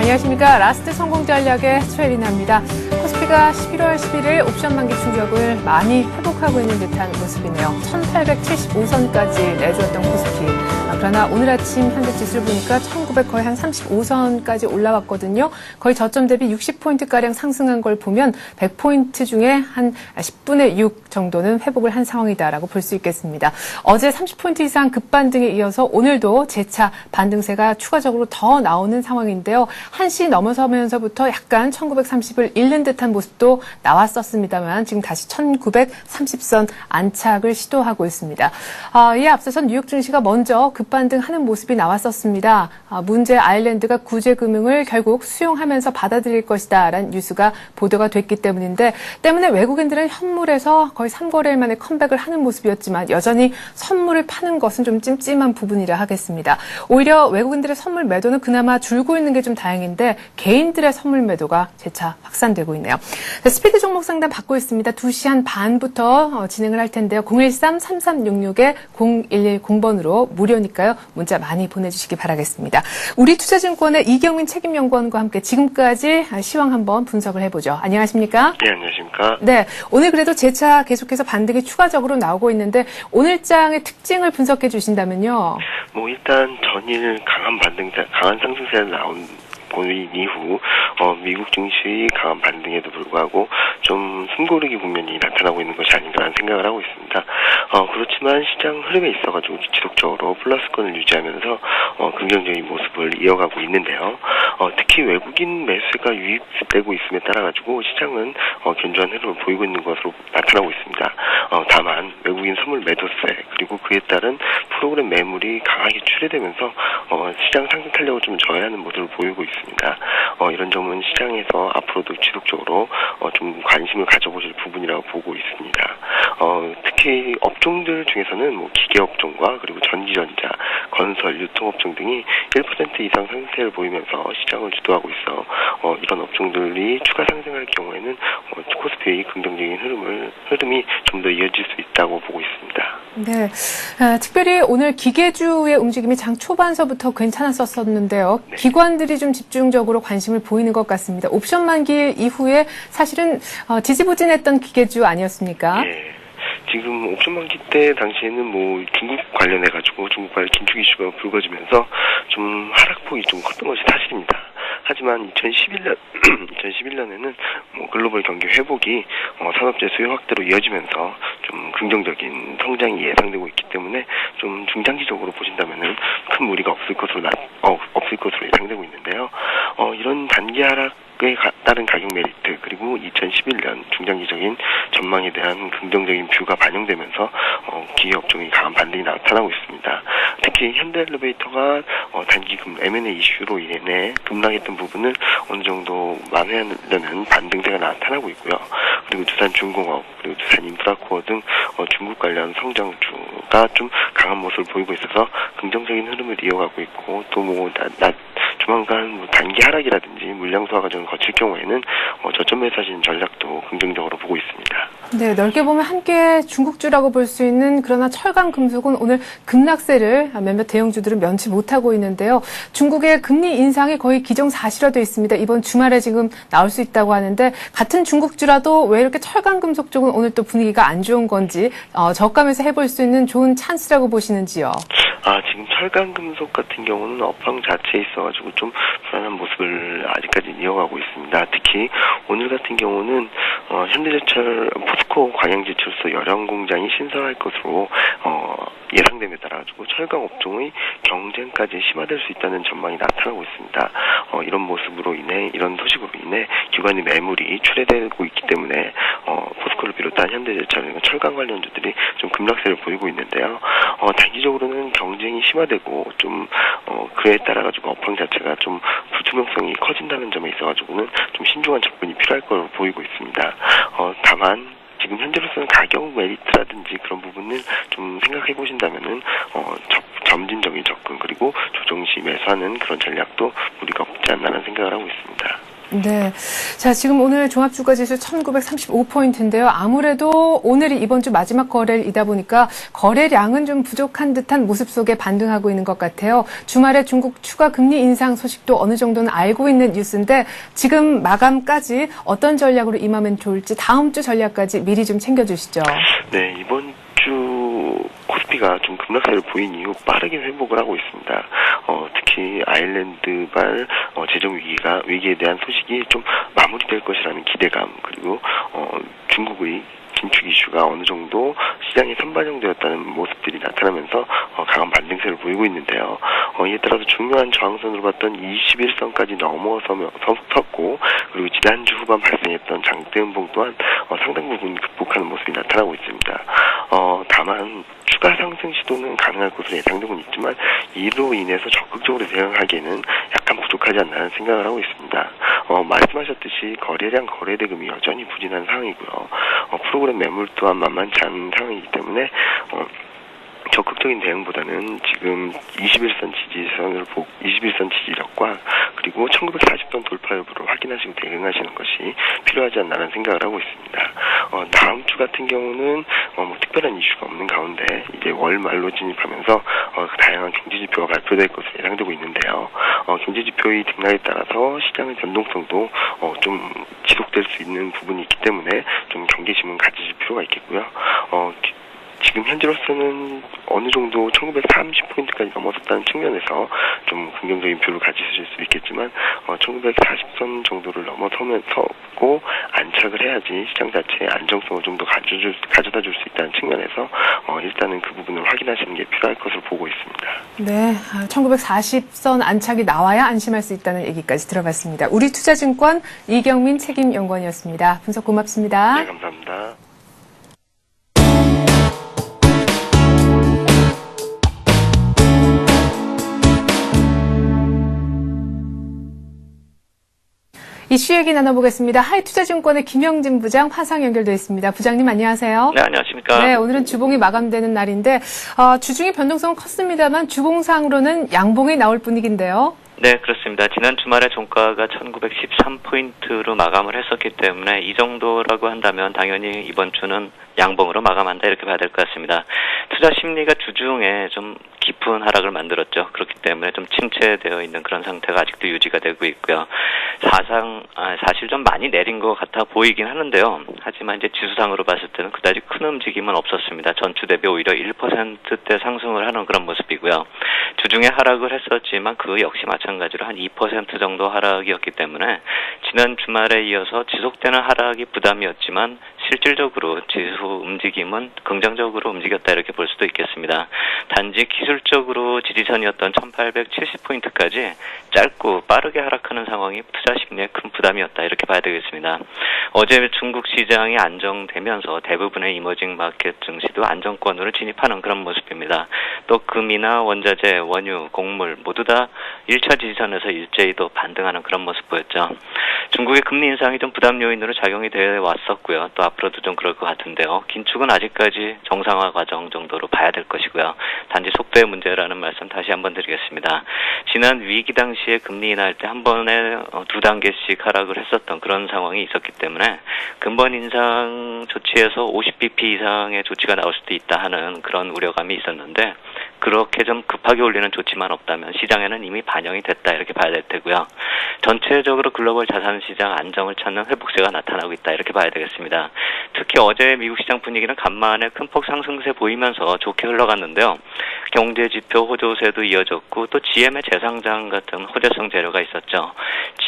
안녕하십니까. 라스트 성공 전략의 최리나입니다. 코스피가 11월 11일 옵션 만기 충격을 많이 회복하고 있는 듯한 모습이네요. 1875선까지 내주었던 코스피. 그러나 오늘 아침 현재 지수를 보니까 1900 거의 한 35선까지 올라왔거든요. 거의 저점 대비 60포인트가량 상승한 걸 보면 100포인트 중에 한 10분의 6 정도는 회복을 한 상황이다라고 볼 수 있겠습니다. 어제 30포인트 이상 급반등에 이어서 오늘도 재차 반등세가 추가적으로 더 나오는 상황인데요. 1시 넘어서면서부터 약간 1930을 잃는 듯한 모습도 나왔었습니다만 지금 다시 1930선 안착을 시도하고 있습니다. 이에 앞서서 뉴욕 증시가 먼저 급반등하는 모습이 나왔었습니다. 문제 아일랜드가 구제금융을 결국 수용하면서 받아들일 것이다 라는 뉴스가 보도가 됐기 때문에 외국인들은 현물에서 거의 3거래일 만에 컴백을 하는 모습이었지만 여전히 선물을 파는 것은 좀 찜찜한 부분이라 하겠습니다. 오히려 외국인들의 선물 매도는 그나마 줄고 있는 게 좀 다행인데 개인들의 선물 매도가 재차 확산되고 있네요. 스피드 종목 상담 받고 있습니다. 2시 한 반부터 진행을 할 텐데요. 013-3366-0110번으로 무료니까요. 문자 많이 보내주시기 바라겠습니다. 우리투자증권의 이경민 책임연구원과 함께 지금까지 시황 한번 분석을 해보죠. 안녕하십니까? 네, 안녕하십니까? 네, 오늘 그래도 재차 계속해서 반등이 추가적으로 나오고 있는데 오늘 장의 특징을 분석해 주신다면요. 일단 전일 강한 상승세를 보인 이후 미국 증시 강한 반등에도 불구하고 좀 숨고르기 국면이 나타나고 있는 것이 아닌가라는 생각을 하고 있습니다. 그렇지만 시장 흐름에 있어가지고 지속적으로 플러스권을 유지하면서 긍정적인 모습을 이어가고 있는데요. 특히 외국인 매수세가 유입되고 있음에 따라가지고 시장은 견조한 흐름을 보이고 있는 것으로 나타나고 있습니다. 다만 외국인 선물 매도세 그리고 그에 따른 프로그램 매물이 강하게 출회되면서 시장 상승 탄력을 좀 저해하는 모습을 보이고 있습니다. 이런 점은 시장에서 앞으로도 지속적으로 좀 관심을 가져보실 부분이라고 보고 있습니다. 특히 업종들 중에서는 기계업종과 그리고 전기전자, 건설, 유통업종 등이 1% 이상 상승세를 보이면서 시장을 주도하고 있어 이런 업종들이 추가 상승할 경우에는 코스피의 긍정적인 흐름이 좀 더 이어질 수 있다고 보고 있습니다. 네, 특별히 오늘 기계주의 움직임이 장 초반서부터 괜찮았었는데요. 네. 기관들이 좀 집중적으로 관심을 보이는 것 같습니다. 옵션 만기 이후에 사실은 지지부진했던 기계주 아니었습니까? 네. 지금 옵션 만기 때 당시에는 중국 관련해가지고 중국 관련 긴축 이슈가 불거지면서 좀 하락폭이 좀 컸던 것이 사실입니다. 하지만 2011년에는 글로벌 경기 회복이 산업재 수요 확대로 이어지면서 좀 긍정적인 성장이 예상되고 있기 때문에 좀 중장기적으로 보신다면은 큰 무리가 없을 것으로 예상되고 있는데요. 이런 단기 하락에 따른 가격 메리트 그리고 2011년 중장기적인 전망에 대한 긍정적인 뷰가 반영되면서 기계 업종이 강한 반등이 나타나고 있습니다. 특히 현대엘리베이터가 단기금 M&A 이슈로 인해 급락했던 부분을 어느 정도 만회하려는 반등세가 나타나고 있고요. 그리고 두산중공업 그리고 두산인프라코어 등 중국 관련 성장주가 좀 강한 모습을 보이고 있어서 긍정적인 흐름을 이어가고 있고 또 조만간 단기 하락이라든지 물량 소화 과정을 거칠 경우에는 저점 매수하시는 전략도 긍정적으로 보고 있습니다. 네, 넓게 보면 함께 중국주라고 볼 수 있는 그러나 철강 금속은 오늘 급락세를 몇몇 대형주들은 면치 못하고 있는데요. 중국의 금리 인상이 거의 기정사실화되어 있습니다. 이번 주말에 지금 나올 수 있다고 하는데 같은 중국주라도 왜 이렇게 철강 금속 쪽은 오늘 또 분위기가 안 좋은 건지 저가면서 해볼 수 있는 좋은 찬스라고 보시는지요? 지금 철강 금속 같은 경우는 업황 자체에 있어가지고 좀 불안한 모습을 아직까지 이어가고 있습니다. 특히 오늘 같은 경우는 현대제철 포스코 광양제철소 열형 공장이 신설할 것으로 예상됨에 따라가지고 철강 업종의 경쟁까지 심화될 수 있다는 전망이 나타나고 있습니다. 이런 모습으로 인해 이런 소식으로 인해 기관의 매물이 출회되고 있기 때문에 포스코를 비롯한 현대제철 철강 관련주들이 좀 급락세를 보이고 있는데요. 단기적으로는 경쟁이 심화되고 좀 그에 따라가지고 업황 자체가 좀 불투명성이 커진다는 점에 있어가지고는 좀 신중한 접근이 필요할 것으로 보이고 있습니다. 다만 지금 현재로서는 가격 메리트라든지 그런 부분을 좀 생각해 보신다면은 점진적인 접근 그리고 조정 시 매수하는 그런 전략도 무리가 없지 않나라는 생각을 하고 있습니다. 네. 자, 지금 오늘 종합주가지수 1935포인트인데요. 아무래도 오늘이 이번 주 마지막 거래일이다 보니까 거래량은 좀 부족한 듯한 모습 속에 반등하고 있는 것 같아요. 주말에 중국 추가 금리 인상 소식도 어느 정도는 알고 있는 뉴스인데 지금 마감까지 어떤 전략으로 임하면 좋을지 다음 주 전략까지 미리 좀 챙겨주시죠. 네, 이번 주 코스피가 좀 급락세를 보인 이후 빠르게 회복을 하고 있습니다. 특히 아일랜드발 재정 위기에 대한 소식이 좀 마무리될 것이라는 기대감, 그리고 중국의 긴축 이슈가 어느 정도 시장에 선반영되었다는 모습들이 나타나면서 강한 반등세를 보이고 있는데요. 이에 따라서 중요한 저항선으로 봤던 21선까지 넘어섰고, 그리고 지난주 후반 발생했던 장대 음봉 또한 상당 부분 극복하는 모습이 나타나고 있습니다. 다만 추가 상승 시도는 가능할 것으로 예상되고는 있지만 이로 인해서 적극적으로 대응하기에는 약간 부족하지 않나 생각을 하고 있습니다. 말씀하셨듯이 거래량 거래대금이 여전히 부진한 상황이고요. 프로그램 매물 또한 만만치 않은 상황이기 때문에 적극적인 대응보다는 지금 21선 지지력과 그리고 1940선 돌파 여부를 확인하시고 대응하시는 것이 필요하지 않나라는 생각을 하고 있습니다. 다음 주 같은 경우는 특별한 이슈가 없는 가운데 이제 월 말로 진입하면서 다양한 경제지표가 발표될 것으로 예상되고 있는데요. 경제지표의 등락에 따라서 시장의 변동성도 좀 지속될 수 있는 부분이 있기 때문에 좀 경계심은 가지실 필요가 있겠고요. 지금 현재로서는 어느 정도 1930포인트까지 넘어섰다는 측면에서 좀 긍정적인 뷰를 가지실 수 있겠지만 1940선 정도를 넘어서고 안착을 해야지 시장 자체의 안정성을 좀 더 가져다 줄 수 있다는 측면에서 일단은 그 부분을 확인하시는 게 필요할 것으로 보고 있습니다. 네, 1940선 안착이 나와야 안심할 수 있다는 얘기까지 들어봤습니다. 우리투자증권 이경민 책임연구원이었습니다. 분석 고맙습니다. 네, 감사합니다. 이슈 얘기 나눠보겠습니다. 하이투자증권의 김영진 부장 화상 연결되어 있습니다. 부장님 안녕하세요. 네, 안녕하십니까. 네, 오늘은 주봉이 마감되는 날인데 주중의 변동성은 컸습니다만 주봉상으로는 양봉이 나올 분위기인데요. 네, 그렇습니다. 지난 주말에 종가가 1913포인트로 마감을 했었기 때문에 이 정도라고 한다면 당연히 이번 주는 양봉으로 마감한다 이렇게 봐야 될 것 같습니다. 투자 심리가 주중에 좀 깊은 하락을 만들었죠. 그렇기 때문에 좀 침체되어 있는 그런 상태가 아직도 유지가 되고 있고요. 사실 좀 많이 내린 것 같아 보이긴 하는데요. 하지만 이제 지수상으로 봤을 때는 그다지 큰 움직임은 없었습니다. 전주 대비 오히려 1%대 상승을 하는 그런 모습이고요. 주중에 하락을 했었지만 그 역시 마찬가지로 한 2% 정도 하락이었기 때문에 지난 주말에 이어서 지속되는 하락이 부담이었지만 실질적으로 지수 움직임은 긍정적으로 움직였다 이렇게 볼 수도 있겠습니다. 단지 기술적으로 지지선이었던 1870포인트까지 짧고 빠르게 하락하는 상황이 투자 심리에 큰 부담이었다 이렇게 봐야 되겠습니다. 어제 중국 시장이 안정되면서 대부분의 이머징 마켓 증시도 안정권으로 진입하는 그런 모습입니다. 또 금이나 원자재, 원유, 곡물 모두 다 1차 지지선에서 일제히 또 반등하는 그런 모습 보였죠. 중국의 금리 인상이 좀 부담 요인으로 작용이 되어 왔었고요. 또 앞으로도 좀 그럴 것 같은데요. 긴축은 아직까지 정상화 과정 정도로 봐야 될 것이고요. 단지 속도의 문제라는 말씀 다시 한번 드리겠습니다. 지난 위기 당시에 금리 인하할 때 한 번에 2단계씩 하락을 했었던 그런 상황이 있었기 때문에 근본 인상 조치에서 50bp 이상의 조치가 나올 수도 있다 하는 그런 우려감이 있었는데 그렇게 좀 급하게 올리는 조치만 없다면 시장에는 이미 반영이 됐다 이렇게 봐야 될 테고요. 전체적으로 글로벌 자산시장 안정을 찾는 회복세가 나타나고 있다 이렇게 봐야 되겠습니다. 특히 어제 미국 시장 분위기는 간만에 큰 폭 상승세 보이면서 좋게 흘러갔는데요. 경제지표 호조세도 이어졌고 또 GM의 재상장 같은 호재성 재료가 있었죠.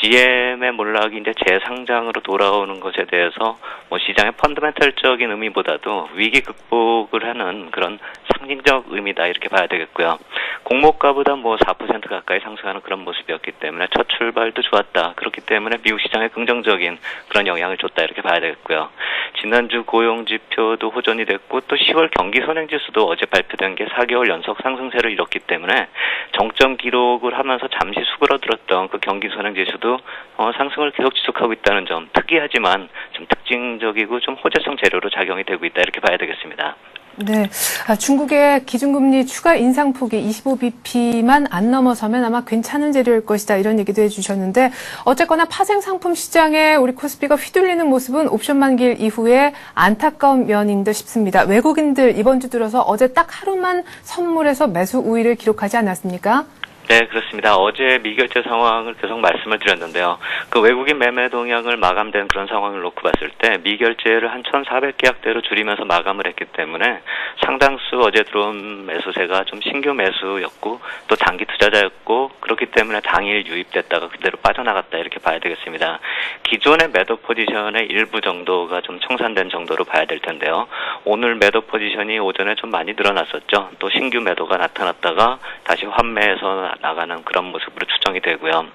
GM의 몰락이 이제 재상장으로 돌아오는 것에 대해서 시장의 펀더멘털적인 의미보다도 위기 극복을 하는 그런 상징적 의미다 이렇게 봐야 되겠고요. 공모가보다 4% 가까이 상승하는 그런 모습이었기 때문에 첫 출발도 좋았다. 그렇기 때문에 미국 시장에 긍정적인 그런 영향을 줬다 이렇게 봐야 되겠고요. 지난주 고용지표도 호전이 됐고 또 10월 경기선행지수도 어제 발표된 게 4개월 연속 상승세를 이뤘기 때문에 정점 기록을 하면서 잠시 수그러들었던 그 경기선행지수도 상승을 계속 지속하고 있다는 점 특이하지만 좀 특징적이고 좀 호재성 재료로 작용이 되고 있다 이렇게 봐야 되겠습니다. 네, 중국의 기준금리 추가 인상폭이 25bp만 안 넘어서면 아마 괜찮은 재료일 것이다 이런 얘기도 해주셨는데 어쨌거나 파생 상품 시장에 우리 코스피가 휘둘리는 모습은 옵션 만기일 이후에 안타까운 면인 듯 싶습니다. 외국인들 이번 주 들어서 어제 딱 하루만 선물해서 매수 우위를 기록하지 않았습니까? 네, 그렇습니다. 어제 미결제 상황을 계속 말씀을 드렸는데요. 그 외국인 매매 동향을 마감된 그런 상황을 놓고 봤을 때 미결제를 한 1,400계약대로 줄이면서 마감을 했기 때문에 상당수 어제 들어온 매수세가 좀 신규 매수였고 또 장기 투자자였고 그렇기 때문에 당일 유입됐다가 그대로 빠져나갔다 이렇게 봐야 되겠습니다. 기존의 매도 포지션의 일부 정도가 좀 청산된 정도로 봐야 될 텐데요. 오늘 매도 포지션이 오전에 좀 많이 늘어났었죠. 또 신규 매도가 나타났다가 다시 환매해서 나가는 그런 모습으로 추정이 되고요.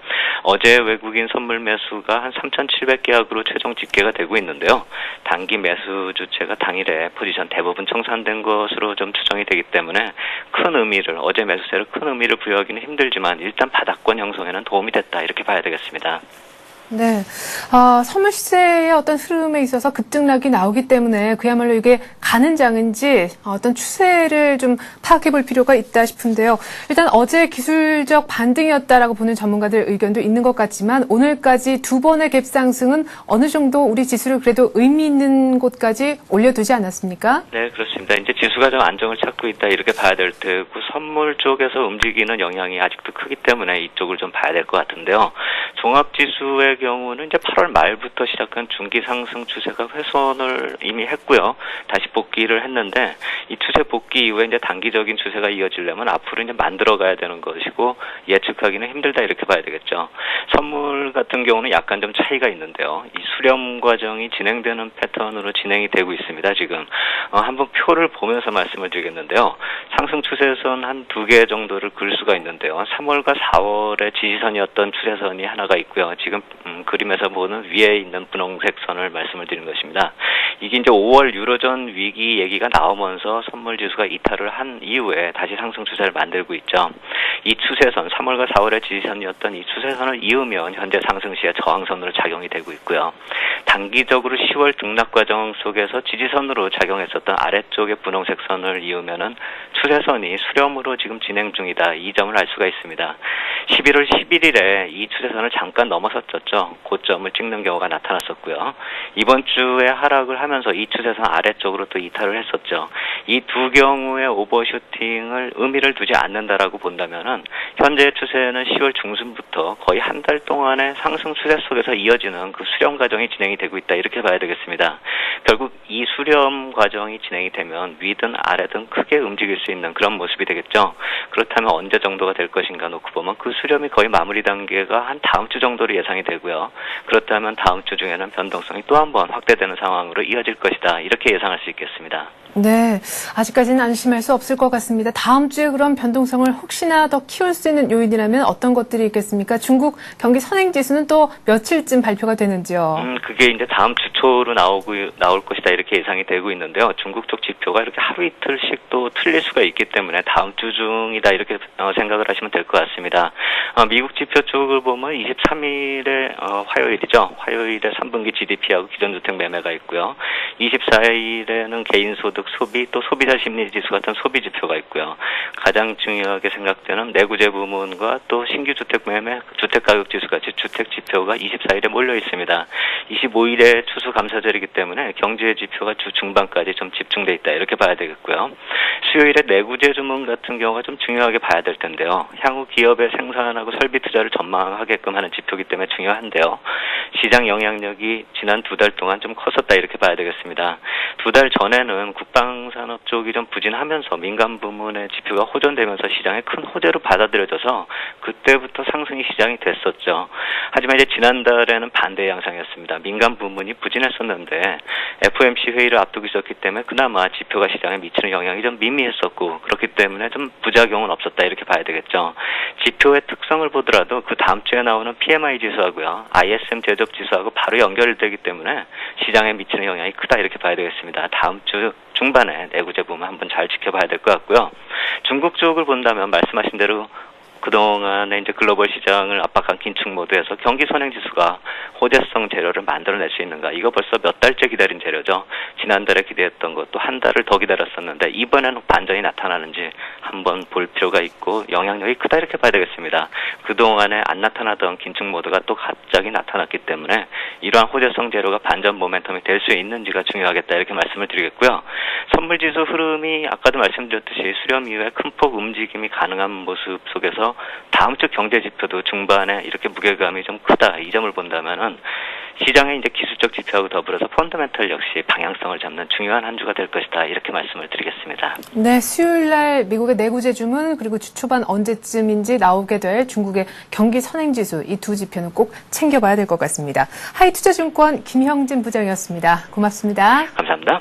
어제 외국인 선물 매수가 한 3,700계약으로 최종 집계가 되고 있는데요. 단기 매수 주체가 당일에 포지션 대부분 청산된 것으로 좀 추정이 되기 때문에 큰 의미를 어제 매수세를 큰 의미를 부여하기는 힘들지만 일단 바닥권 형성에는 도움이 됐다 이렇게 봐야 되겠습니다. 네, 선물 시세의 어떤 흐름에 있어서 급등락이 나오기 때문에 그야말로 이게 가는 장인지 어떤 추세를 좀 파악해 볼 필요가 있다 싶은데요. 일단 어제 기술적 반등이었다라고 보는 전문가들 의견도 있는 것 같지만 오늘까지 두 번의 갭 상승은 어느 정도 우리 지수를 그래도 의미 있는 곳까지 올려두지 않았습니까? 네, 그렇습니다. 이제 지수가 좀 안정을 찾고 있다 이렇게 봐야 될 테고 선물 쪽에서 움직이는 영향이 아직도 크기 때문에 이쪽을 좀 봐야 될 것 같은데요. 종합지수의 경우는 이제 8월 말부터 시작한 중기 상승 추세가 훼손을 이미 했고요. 다시 복귀를 했는데 이 추세 복귀 이후에 이제 단기적인 추세가 이어지려면 앞으로 이제 만들어가야 되는 것이고 예측하기는 힘들다 이렇게 봐야 되겠죠. 선물 같은 경우는 약간 좀 차이가 있는데요. 이 수렴 과정이 진행되는 패턴으로 진행이 되고 있습니다. 지금 한번 표를 보면서 말씀을 드리겠는데요. 상승 추세선 한 2개 정도를 그릴 수가 있는데요. 3월과 4월의 지지선이었던 추세선이 하나가 있고요. 지금 그림에서 보는 위에 있는 분홍색 선을 말씀을 드리는 것입니다. 이게 이제 5월 유로존 위기 얘기가 나오면서 선물 지수가 이탈을 한 이후에 다시 상승 추세를 만들고 있죠. 이 추세선, 3월과 4월의 지지선이었던 이 추세선을 이으면 현재 상승 시에 저항선으로 작용이 되고 있고요. 단기적으로 10월 등락 과정 속에서 지지선으로 작용했었던 아래쪽의 분홍색 선을 이으면은 추세선이 수렴으로 지금 진행 중이다. 이 점을 알 수가 있습니다. 11월 11일에 이 추세선을 잠깐 넘어섰었죠. 고점을 찍는 경우가 나타났었고요. 이번 주에 하락을 하면서 이 추세선 아래쪽으로 또 이탈을 했었죠. 이 두 경우의 오버슈팅을 의미를 두지 않는다라고 본다면은 현재 추세는 10월 중순부터 거의 한 달 동안의 상승 추세 속에서 이어지는 그 수렴 과정이 진행이 되고 있다. 이렇게 봐야 되겠습니다. 결국 이 수렴 과정이 진행이 되면 위든 아래든 크게 움직일 수 있는 그런 모습이 되겠죠. 그렇다면 언제 정도가 될 것인가 놓고 보면 그 수렴이 거의 마무리 단계가 한 다음 주 정도로 예상이 되고요. 그렇다면 다음 주 중에는 변동성이 또 한 번 확대되는 상황으로 이어질 것이다. 이렇게 예상할 수 있겠습니다. 네, 아직까지는 안심할 수 없을 것 같습니다. 다음 주에 그럼 변동성을 혹시나 더 키울 수 있는 요인이라면 어떤 것들이 있겠습니까? 중국 경기 선행지수는 또 며칠쯤 발표가 되는지요? 그게 이제 다음 주 초로 나올 것이다 이렇게 예상이 되고 있는데요. 중국 쪽 지표가 이렇게 하루 이틀씩 또 틀릴 수가 있기 때문에 다음 주 중이다 이렇게 생각을 하시면 될 것 같습니다. 미국 지표 쪽을 보면 23일에 화요일이죠. 화요일에 3분기 GDP하고 기존주택 매매가 있고요. 24일에는 개인소득 소비 또 소비자 심리지수 같은 소비 지표가 있고요. 가장 중요하게 생각되는 내구재 부문과 또 신규 주택 매매, 주택가격 지수 같이 주택 지표가 24일에 몰려 있습니다. 25일에 추수감사절이기 때문에 경제 지표가 주 중반까지 좀 집중돼 있다 이렇게 봐야 되겠고요. 수요일에 내구재 주문 같은 경우가 좀 중요하게 봐야 될 텐데요. 향후 기업의 생산하고 설비 투자를 전망하게끔 하는 지표이기 때문에 중요한데요. 시장 영향력이 지난 2달 동안 좀 컸었다 이렇게 봐야 되겠습니다. 2달 전에는 국방산업 쪽이 좀 부진하면서 민간 부문의 지표가 호전되면서 시장에 큰 호재로 받아들여져서 그때부터 상승이 시장이 됐었죠. 하지만 이제 지난달에는 반대 양상이었습니다. 민간 부문이 부진했었는데 FOMC 회의를 앞두고 있었기 때문에 그나마 지표가 시장에 미치는 영향이 좀 미미했었고 그렇기 때문에 좀 부작용은 없었다 이렇게 봐야 되겠죠. 지표의 특성을 보더라도 그 다음 주에 나오는 PMI 지수하고요. ISM 제조업 지수하고 바로 연결되기 때문에 시장에 미치는 영향이 크다 이렇게 봐야 되겠습니다. 다음 주 중반에 내구재 부문 한번 잘 지켜봐야 될 것 같고요. 중국 쪽을 본다면 말씀하신 대로 그동안에 이제 글로벌 시장을 압박한 긴축 모드에서 경기 선행 지수가 호재성 재료를 만들어낼 수 있는가? 이거 벌써 몇 달째 기다린 재료죠. 지난달에 기대했던 것도 한 달을 더 기다렸었는데 이번에는 반전이 나타나는지 한번 볼 필요가 있고 영향력이 크다 이렇게 봐야 되겠습니다. 그동안에 안 나타나던 긴축 모드가 또 갑자기 나타났기 때문에 이러한 호재성 재료가 반전 모멘텀이 될 수 있는지가 중요하겠다 이렇게 말씀을 드리겠고요. 선물지수 흐름이 아까도 말씀드렸듯이 수렴 이후에 큰 폭 움직임이 가능한 모습 속에서 다음 주 경제 지표도 중반에 이렇게 무게감이 좀 크다 이 점을 본다면은 시장의 이제 기술적 지표하고 더불어서 펀더멘털 역시 방향성을 잡는 중요한 한 주가 될 것이다 이렇게 말씀을 드리겠습니다. 네, 수요일 날 미국의 내구재 주문 그리고 주 초반 언제쯤인지 나오게 될 중국의 경기 선행지수 이 두 지표는 꼭 챙겨봐야 될 것 같습니다. 하이투자증권 김형진 부장이었습니다. 고맙습니다. 감사합니다.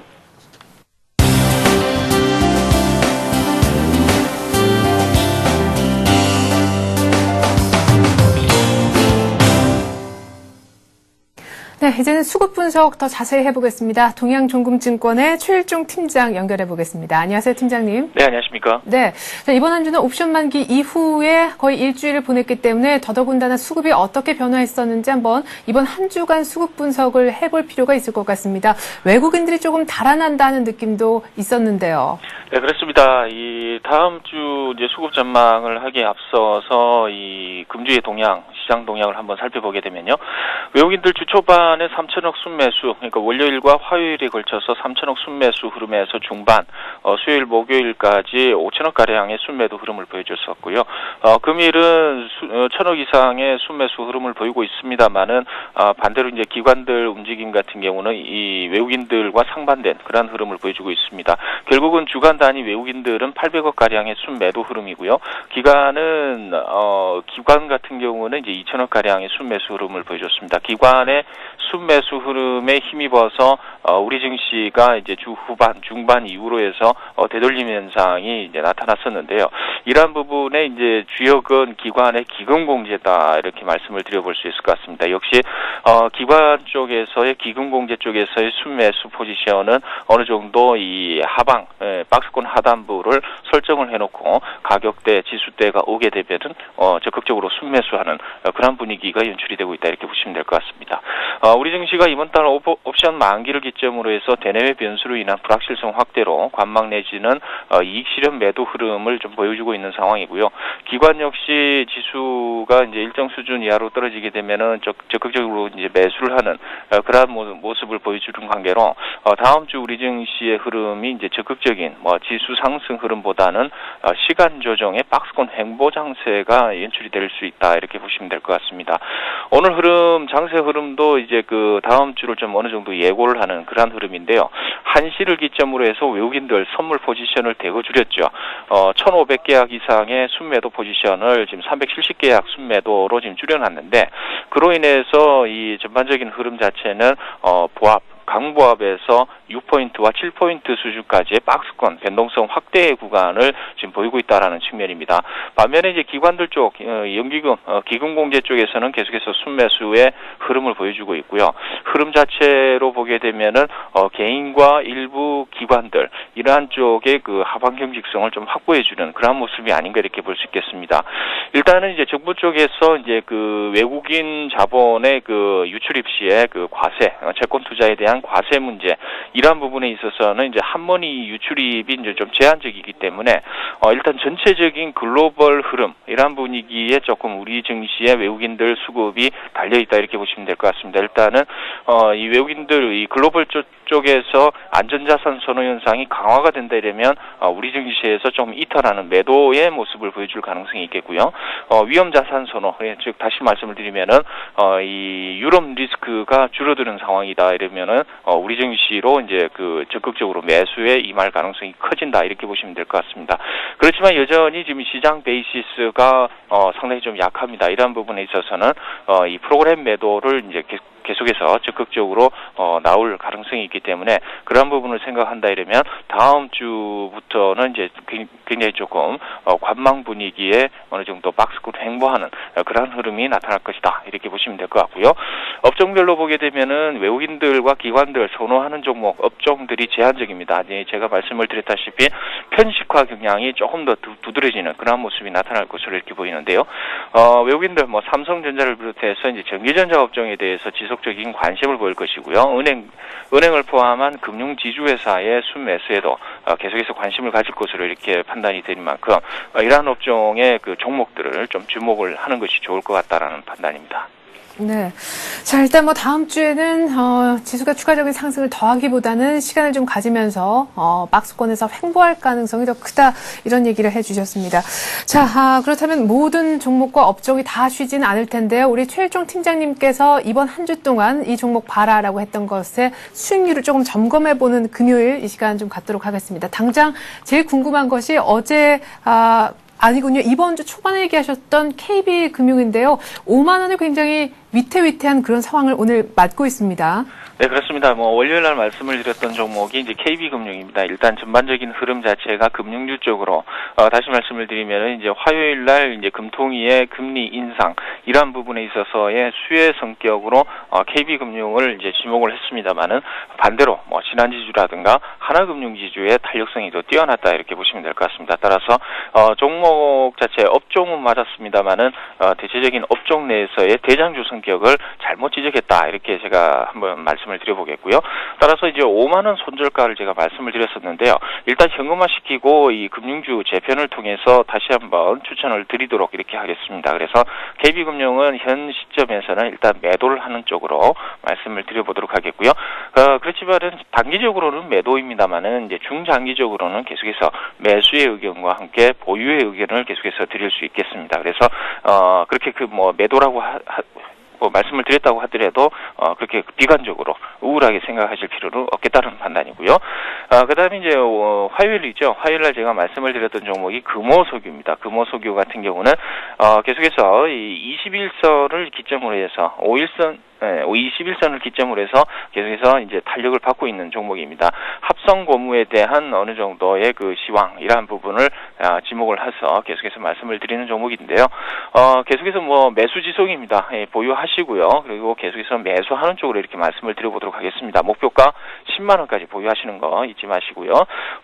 네, 이제는 수급 분석 더 자세히 해보겠습니다. 동양종금증권의 최일종 팀장 연결해보겠습니다. 안녕하세요, 팀장님. 네, 안녕하십니까. 네, 자, 이번 한 주는 옵션 만기 이후에 거의 일주일을 보냈기 때문에 더더군다나 수급이 어떻게 변화했었는지 한번 이번 한 주간 수급 분석을 해볼 필요가 있을 것 같습니다. 외국인들이 조금 달아난다는 느낌도 있었는데요. 네, 그렇습니다. 이 다음 주 이제 수급 전망을 하기에 앞서서 이 금주의 동향, 시장 동향을 한번 살펴보게 되면요. 외국인들 주 초반에 3천억 순매수, 그러니까 월요일과 화요일에 걸쳐서 3천억 순매수 흐름에서 중반, 수요일, 목요일까지 5천억 가량의 순매도 흐름을 보여줬었고요. 금일은 1천억 이상의 순매수 흐름을 보이고 있습니다만은 반대로 이제 기관들 움직임 같은 경우는 이 외국인들과 상반된 그런 흐름을 보여주고 있습니다. 결국은 주간 단위 외국인들은 800억 가량의 순매도 흐름이고요. 기관 같은 경우는 이제 2천억 가량의 순매수 흐름을 보여줬습니다. 기관의 순매수 흐름에 힘입어서 우리 증시가 이제 주 후반, 중반 이후로 해서 되돌림 현상이 이제 나타났었는데요. 이러한 부분에 이제 주역은 기관의 기금 공제다 이렇게 말씀을 드려볼 수 있을 것 같습니다. 역시 기관 쪽에서의 기금 공제 쪽에서의 순매수 포지션은 어느 정도 이 하방, 박스권 하단부를 설정을 해놓고 가격대, 지수대가 오게 되면은 적극적으로 순매수하는 그런 분위기가 연출이 되고 있다 이렇게 보시면 될 것 같습니다. 우리 증시가 이번 달 옵션 만기를 기점으로 해서 대내외 변수로 인한 불확실성 확대로 관망 내지는 이익 실현 매도 흐름을 좀 보여주고 있는 상황이고요. 기관 역시 지수가 이제 일정 수준 이하로 떨어지게 되면은 적극적으로 이제 매수를 하는 그러한 모습을 보여주는 관계로 다음 주 우리 증시의 흐름이 이제 적극적인 지수 상승 흐름보다는 시간 조정의 박스권 횡보 장세가 연출이 될 수 있다 이렇게 보시면 될 것 같습니다. 오늘 흐름 장세 흐름도 이제 그 다음 주를 좀 어느 정도 예고를 하는 그러한 흐름인데요. 한시를 기점으로 해서 외국인들 선물 포지션을 대거 줄였죠. 1,500계약 이상의 순매도 포지션을 지금 370계약 순매도로 지금 줄여놨는데 그로 인해서 이 전반적인 흐름 자체는 강보합에서 6포인트와 7포인트 수준까지의 박스권 변동성 확대의 구간을 지금 보이고 있다라는 측면입니다. 반면에 이제 기관들 쪽, 연기금, 기금 공제 쪽에서는 계속해서 순매수의 흐름을 보여주고 있고요. 흐름 자체로 보게 되면은 개인과 일부 기관들 이러한 쪽의 그 하방 경직성을 좀 확보해주는 그런 모습이 아닌가 이렇게 볼 수 있겠습니다. 일단은 이제 정부 쪽에서 이제 그 외국인 자본의 그 유출입 시에 그 과세, 채권 투자에 대한 과세 문제 이러한 부분에 있어서는 이제 한머니 유출입이 이제 좀 제한적이기 때문에 일단 전체적인 글로벌 흐름 이러한 분위기에 조금 우리 증시의 외국인들 수급이 달려 있다 이렇게 보시면 될 것 같습니다. 일단은 이 외국인들 이 글로벌 쪽에서 안전자산 선호 현상이 강화가 된다 이러면 우리 증시에서 좀 이탈하는 매도의 모습을 보여줄 가능성이 있겠고요. 위험자산 선호, 즉 다시 말씀을 드리면은 이 유럽 리스크가 줄어드는 상황이다 이러면은 우리 증시로 이제 그 적극적으로 매수에 임할 가능성이 커진다 이렇게 보시면 될 것 같습니다. 그렇지만 여전히 지금 시장 베이시스가 상당히 좀 약합니다. 이러한 부분에 있어서는 이 프로그램 매도를 이제 계속해서 적극적으로 나올 가능성이 있기 때문에 그러한 부분을 생각한다 이러면 다음 주부터는 이제 굉장히 조금 관망 분위기에 어느 정도 박스권 횡보하는 그런 흐름이 나타날 것이다 이렇게 보시면 될 것 같고요. 업종별로 보게 되면은 외국인들과 기관들 선호하는 종목 업종들이 제한적입니다. 제가 말씀을 드렸다시피 편식화 경향이 조금 더 두드러지는 그런 모습이 나타날 것으로 이렇게 보이는데요. 외국인들 삼성전자를 비롯해서 이제 전기전자 업종에 대해서 지속적인 관심을 보일 것이고요. 은행을 포함한 금융 지주회사의 순매수에도 계속해서 관심을 가질 것으로 이렇게 판단이 되는 만큼 이러한 업종의 그 종목들을 좀 주목을 하는 것이 좋을 것 같다라는 판단입니다. 네. 자, 일단 다음 주에는, 지수가 추가적인 상승을 더하기보다는 시간을 좀 가지면서, 박스권에서 횡보할 가능성이 더 크다, 이런 얘기를 해주셨습니다. 자, 그렇다면 모든 종목과 업종이 다 쉬진 않을 텐데요. 우리 최일종 팀장님께서 이번 한 주 동안 이 종목 봐라라고 했던 것의 수익률을 조금 점검해보는 금요일 이 시간 좀 갖도록 하겠습니다. 당장 제일 궁금한 것이 어제, 아니군요. 이번 주 초반에 얘기하셨던 KB금융인데요. 5만 원을 굉장히 위태위태한 그런 상황을 오늘 맞고 있습니다. 네, 그렇습니다. 월요일 날 말씀을 드렸던 종목이 이제 KB금융입니다. 일단 전반적인 흐름 자체가 금융주 쪽으로, 다시 말씀을 드리면은 이제 화요일 날 이제 금통위의 금리 인상, 이러한 부분에 있어서의 수혜 성격으로, KB금융을 이제 지목을 했습니다만은 반대로 신한지주라든가 하나금융지주의 탄력성이 더 뛰어났다 이렇게 보시면 될 것 같습니다. 따라서, 종목 자체 업종은 맞았습니다만은, 대체적인 업종 내에서의 대장주 성격을 잘못 지적했다 이렇게 제가 한번 말씀을 드려보겠고요. 따라서 이제 5만 원 손절가를 제가 말씀을 드렸었는데요. 일단 현금화시키고 이 금융주 재편을 통해서 다시 한번 추천을 드리도록 이렇게 하겠습니다. 그래서 KB금융은 현 시점에서는 일단 매도를 하는 쪽으로 말씀을 드려보도록 하겠고요. 그렇지만은 단기적으로는 매도입니다만은 이제 중장기적으로는 계속해서 매수의 의견과 함께 보유의 의견을 계속해서 드릴 수 있겠습니다. 그래서 그렇게 매도라고 말씀을 드렸다고 하더라도 그렇게 비관적으로 우울하게 생각하실 필요는 없겠다는 판단이고요. 그다음에 이제 화요일이죠. 화요일 날 제가 말씀을 드렸던 종목이 금호석유입니다. 금호석유 같은 경우는 계속해서 이 21선을 기점으로 해서 21선을 기점으로 해서 계속해서 이제 탄력을 받고 있는 종목입니다. 합성 고무에 대한 어느 정도의 그 시황 이러한 부분을 지목을 해서 계속해서 말씀을 드리는 종목인데요. 계속해서 매수 지속입니다. 보유하시고요. 그리고 계속해서 매수하는 쪽으로 이렇게 말씀을 드려보도록 하겠습니다. 목표가 10만 원까지 보유하시는 거 잊지 마시고요.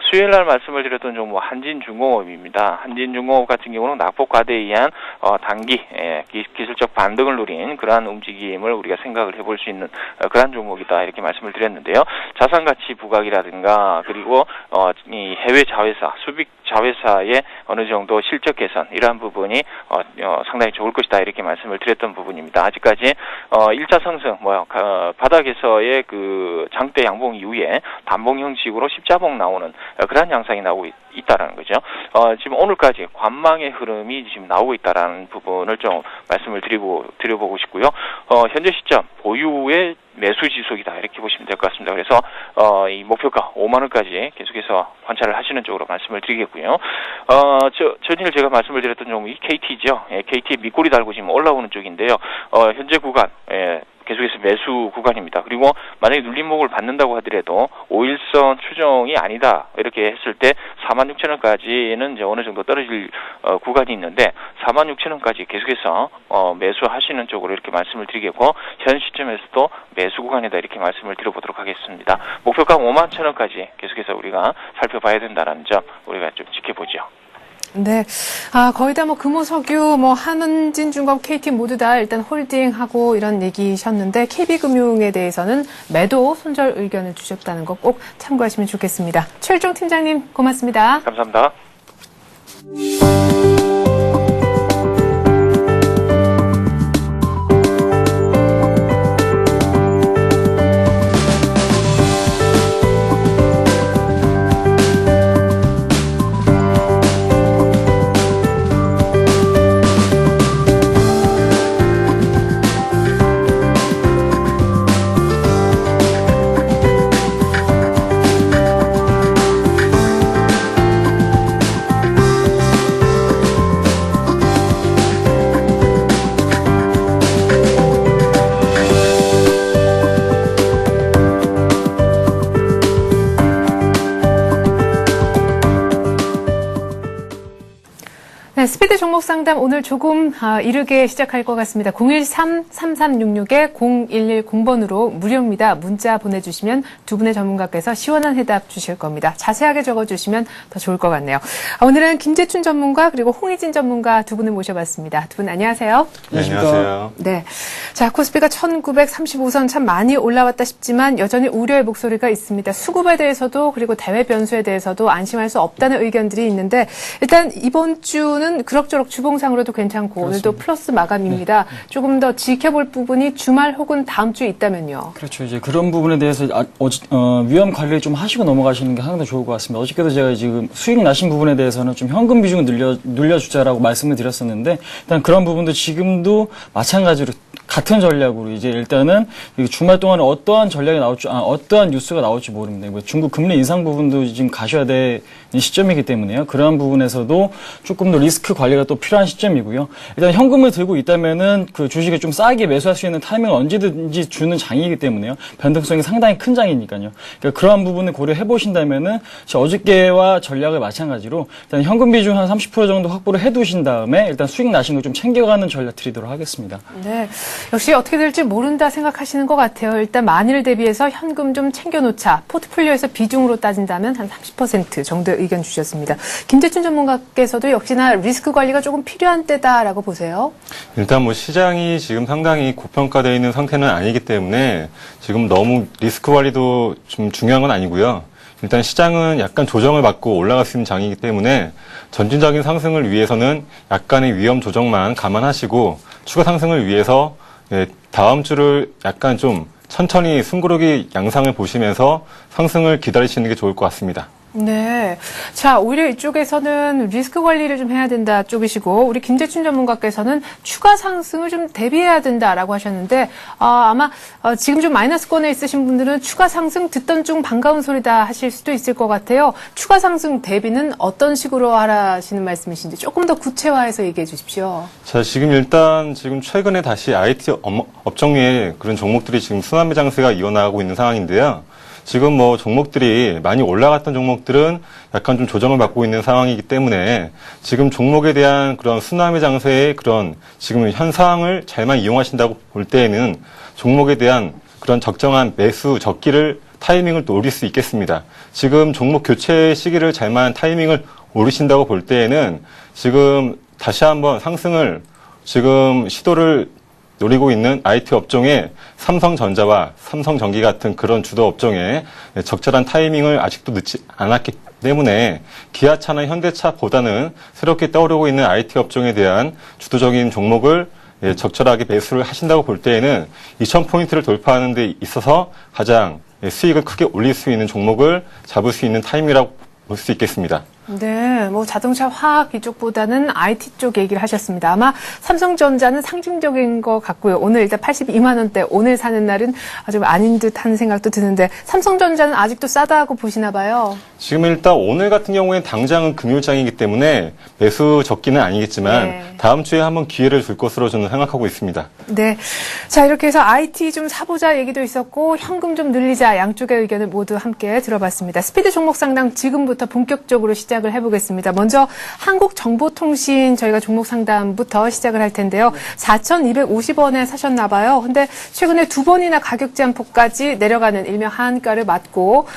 수요일 날 말씀을 드렸던 종목 한진중공업입니다. 한진중공업 같은 경우는 낙폭 과대에 의한 단기 기술적 반등을 누린 그러한 움직임을 우리가 생각을 해볼 수 있는 그런 종목이다 이렇게 말씀을 드렸는데요. 자산가치 부각이라든가 그리고 이 해외 자회사 수빅 자회사의 어느 정도 실적 개선 이러한 부분이 상당히 좋을 것이다 이렇게 말씀을 드렸던 부분입니다. 아직까지 1차 상승 바닥에서의 그 장대 양봉 이후에 단봉 형식으로 십자봉 나오는 그런 양상이 나오고 있다라는 거죠. 지금 오늘까지 관망의 흐름이 지금 나오고 있다라는 부분을 좀 말씀을 드려보고 싶고요. 현재 시점 보유의 매수 지속이다 이렇게 보시면 될 것 같습니다. 그래서 이 목표가 5만 원까지 계속해서 관찰을 하시는 쪽으로 말씀을 드리겠고요. 전일 제가 말씀을 드렸던 종목이 KT죠. KT 밑꼬리 달고 지금 올라오는 쪽인데요. 현재 구간 계속해서 매수 구간입니다. 그리고 만약에 눌림목을 받는다고 하더라도 5일선 추정이 아니다 이렇게 했을 때 46,000원까지는 이제 어느 정도 떨어질 구간이 있는데 46,000원까지 계속해서 매수하시는 쪽으로 이렇게 말씀을 드리겠고 현 시점에서도 매수 구간이다 이렇게 말씀을 드려보도록 하겠습니다. 목표가 51,000원까지 계속해서 우리가 살펴봐야 된다는 점 우리가 좀 지켜보죠. 네. 거의 다 금호석유, 한은진중공업, KT 모두 다 일단 홀딩하고 이런 얘기셨는데, KB금융에 대해서는 매도 손절 의견을 주셨다는 거 꼭 참고하시면 좋겠습니다. 최일종 팀장님, 고맙습니다. 감사합니다. 종목 상담 오늘 조금 이르게 시작할 것 같습니다. 013-3366-0110번으로 무료입니다. 문자 보내주시면 두 분의 전문가께서 시원한 해답 주실 겁니다. 자세하게 적어주시면 더 좋을 것 같네요. 오늘은 김재춘 전문가 그리고 홍희진 전문가 두 분을 모셔봤습니다. 두 분 안녕하세요. 네, 안녕하세요. 네, 자 코스피가 1935선 참 많이 올라왔다 싶지만 여전히 우려의 목소리가 있습니다. 수급에 대해서도 그리고 대외 변수에 대해서도 안심할 수 없다는 의견들이 있는데 일단 이번 주는 그럭저럭 주봉상으로도 괜찮고 그렇습니다. 오늘도 플러스 마감입니다. 조금 더 지켜볼 부분이 주말 혹은 다음 주에 있다면요. 그렇죠. 이제 그런 부분에 대해서 위험 관리를 좀 하시고 넘어가시는 게 항상 좋을 것 같습니다. 어저께도 제가 지금 수익 나신 부분에 대해서는 좀 현금 비중을 늘려주자라고 말씀을 드렸었는데 일단 그런 부분도 지금도 마찬가지로 같은 전략으로 이제 일단은 주말 동안에 어떠한 전략이 나올지, 어떠한 뉴스가 나올지 모릅니다. 뭐 중국 금리 인상 부분도 지금 가셔야 되는 시점이기 때문에요. 그러한 부분에서도 조금 더 리스크 관리가 또 필요한 시점이고요. 일단 현금을 들고 있다면은 그 주식을 좀 싸게 매수할 수 있는 타이밍을 언제든지 주는 장이기 때문에요. 변동성이 상당히 큰 장이니까요. 그러니까 그러한 부분을 고려해 보신다면은 어저께와 전략을 마찬가지로 일단 현금 비중 한 30% 정도 확보를 해 두신 다음에 일단 수익 나신 거 좀 챙겨가는 전략 드리도록 하겠습니다. 네, 역시 어떻게 될지 모른다 생각하시는 것 같아요. 일단 만일 대비해서 현금 좀 챙겨놓자. 포트폴리오에서 비중으로 따진다면 한 30% 정도의 의견 주셨습니다. 김재춘 전문가께서도 역시나 리스크 관리가 조금 필요한 때다라고 보세요. 일단 뭐 시장이 지금 상당히 고평가되어 있는 상태는 아니기 때문에 지금 너무 리스크 관리도 좀 중요한 건 아니고요. 일단 시장은 약간 조정을 받고 올라갈 수 있는 장이기 때문에 전진적인 상승을 위해서는 약간의 위험 조정만 감안하시고 추가 상승을 위해서 다음 주를 약간 좀 천천히 숨고르기 양상을 보시면서 상승을 기다리시는 게 좋을 것 같습니다. 네. 자, 오히려 이쪽에서는 리스크 관리를 좀 해야 된다 쪽이시고, 우리 김재춘 전문가께서는 추가 상승을 좀 대비해야 된다라고 하셨는데, 아마 지금 좀 마이너스권에 있으신 분들은 추가 상승 듣던 중 반가운 소리다 하실 수도 있을 것 같아요. 추가 상승 대비는 어떤 식으로 하라시는 말씀이신지 조금 더 구체화해서 얘기해 주십시오. 자, 지금 최근에 다시 IT 업종의 그런 종목들이 지금 순환매 장세가 이어나가고 있는 상황인데요. 지금 뭐 종목들이 많이 올라갔던 종목들은 약간 좀 조정을 받고 있는 상황이기 때문에 지금 종목에 대한 그런 순환매 장세의 그런 지금 현상을 잘만 이용하신다고 볼 때에는 종목에 대한 그런 적정한 매수 적기를 타이밍을 노릴 수 있겠습니다. 지금 종목 교체 시기를 잘만 타이밍을 오르신다고 볼 때에는 지금 다시 한번 상승을 지금 시도를 노리고 있는 IT 업종의 삼성전자와 삼성전기 같은 그런 주도 업종에 적절한 타이밍을 아직도 늦지 않았기 때문에 기아차나 현대차보다는 새롭게 떠오르고 있는 IT 업종에 대한 주도적인 종목을 적절하게 매수를 하신다고 볼 때에는 2000포인트를 돌파하는 데 있어서 가장 수익을 크게 올릴 수 있는 종목을 잡을 수 있는 타이밍이라고 볼 수 있겠습니다. 네, 뭐 자동차, 화학 이쪽보다는 IT 쪽 얘기를 하셨습니다. 아마 삼성전자는 상징적인 것 같고요. 오늘 일단 82만 원대, 오늘 사는 날은 좀 아닌 듯 하는 생각도 드는데 삼성전자는 아직도 싸다고 보시나 봐요. 지금 일단 오늘 같은 경우에는 당장은 금요일장이기 때문에 매수 적기는 아니겠지만 네. 다음 주에 한번 기회를 줄 것으로 저는 생각하고 있습니다. 네. 자, 이렇게 해서 IT 좀 사보자 얘기도 있었고 현금 좀 늘리자 양쪽의 의견을 모두 함께 들어봤습니다. 스피드 종목 상담 지금부터 본격적으로 시작을 해보겠습니다. 먼저 한국정보통신 저희가 종목 상담부터 시작을 할 텐데요. 4,250원에 사셨나 봐요. 근데 최근에 두 번이나 가격 제한폭까지 내려가는 일명 한가를 맞고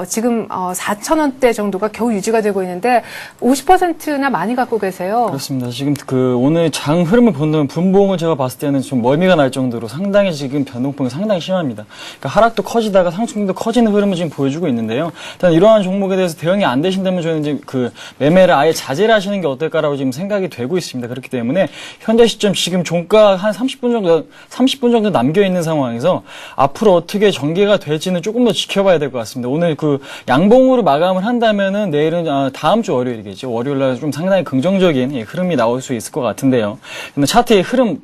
지금 4,000원대 정도가 겨우 유지가 되고 있는데 50%나 많이 갖고 계세요. 그렇습니다. 지금 오늘 장 흐름을 본다면 분봉을 제가 봤을 때는 좀 멀미가 날 정도로 상당히 지금 변동폭이 상당히 심합니다. 그러니까 하락도 커지다가 상승도 커지는 흐름을 지금 보여주고 있는데요. 일단 이러한 종목에 대해서 대응이 안 되신다면 저는 이제 매매를 아예 자제를 하시는 게 어떨까라고 지금 생각이 되고 있습니다. 그렇기 때문에 현재 시점 지금 종가 한 30분 정도 남겨 있는 상황에서 앞으로 어떻게 전개가 될지는 조금 더 지켜봐야 될 것 같습니다. 오늘 양봉으로 마감을 한다면은 내일은 다음 주 월요일이겠죠. 월요일날 좀 상당히 긍정적인 흐름이 나올 수 있을 것 같은데요. 근데 차트의 흐름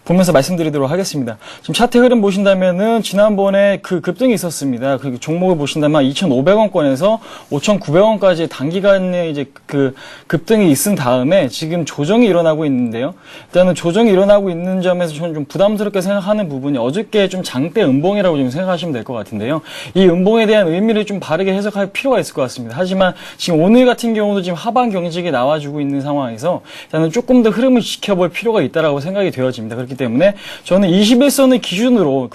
보면서 말씀드리도록 하겠습니다. 지금 차트 흐름 보신다면은 지난번에 그 급등이 있었습니다. 그 종목을 보신다면 2,500원권에서 5,900원까지 단기간에 이제 그 급등이 있은 다음에 지금 조정이 일어나고 있는데요. 일단은 조정이 일어나고 있는 점에서 저는 좀 부담스럽게 생각하는 부분이 어저께 좀 장대 음봉이라고 좀 생각하시면 될 것 같은데요. 이 음봉에 대한 의미를 좀 바르게 해석할 필요가 있을 것 같습니다. 하지만 지금 오늘 같은 경우도 지금 하방 경직이 나와주고 있는 상황에서 일단은 조금 더 흐름을 지켜볼 필요가 있다라고 생각이 되어집니다. 그렇기 때문에 저는 21선을 기준으로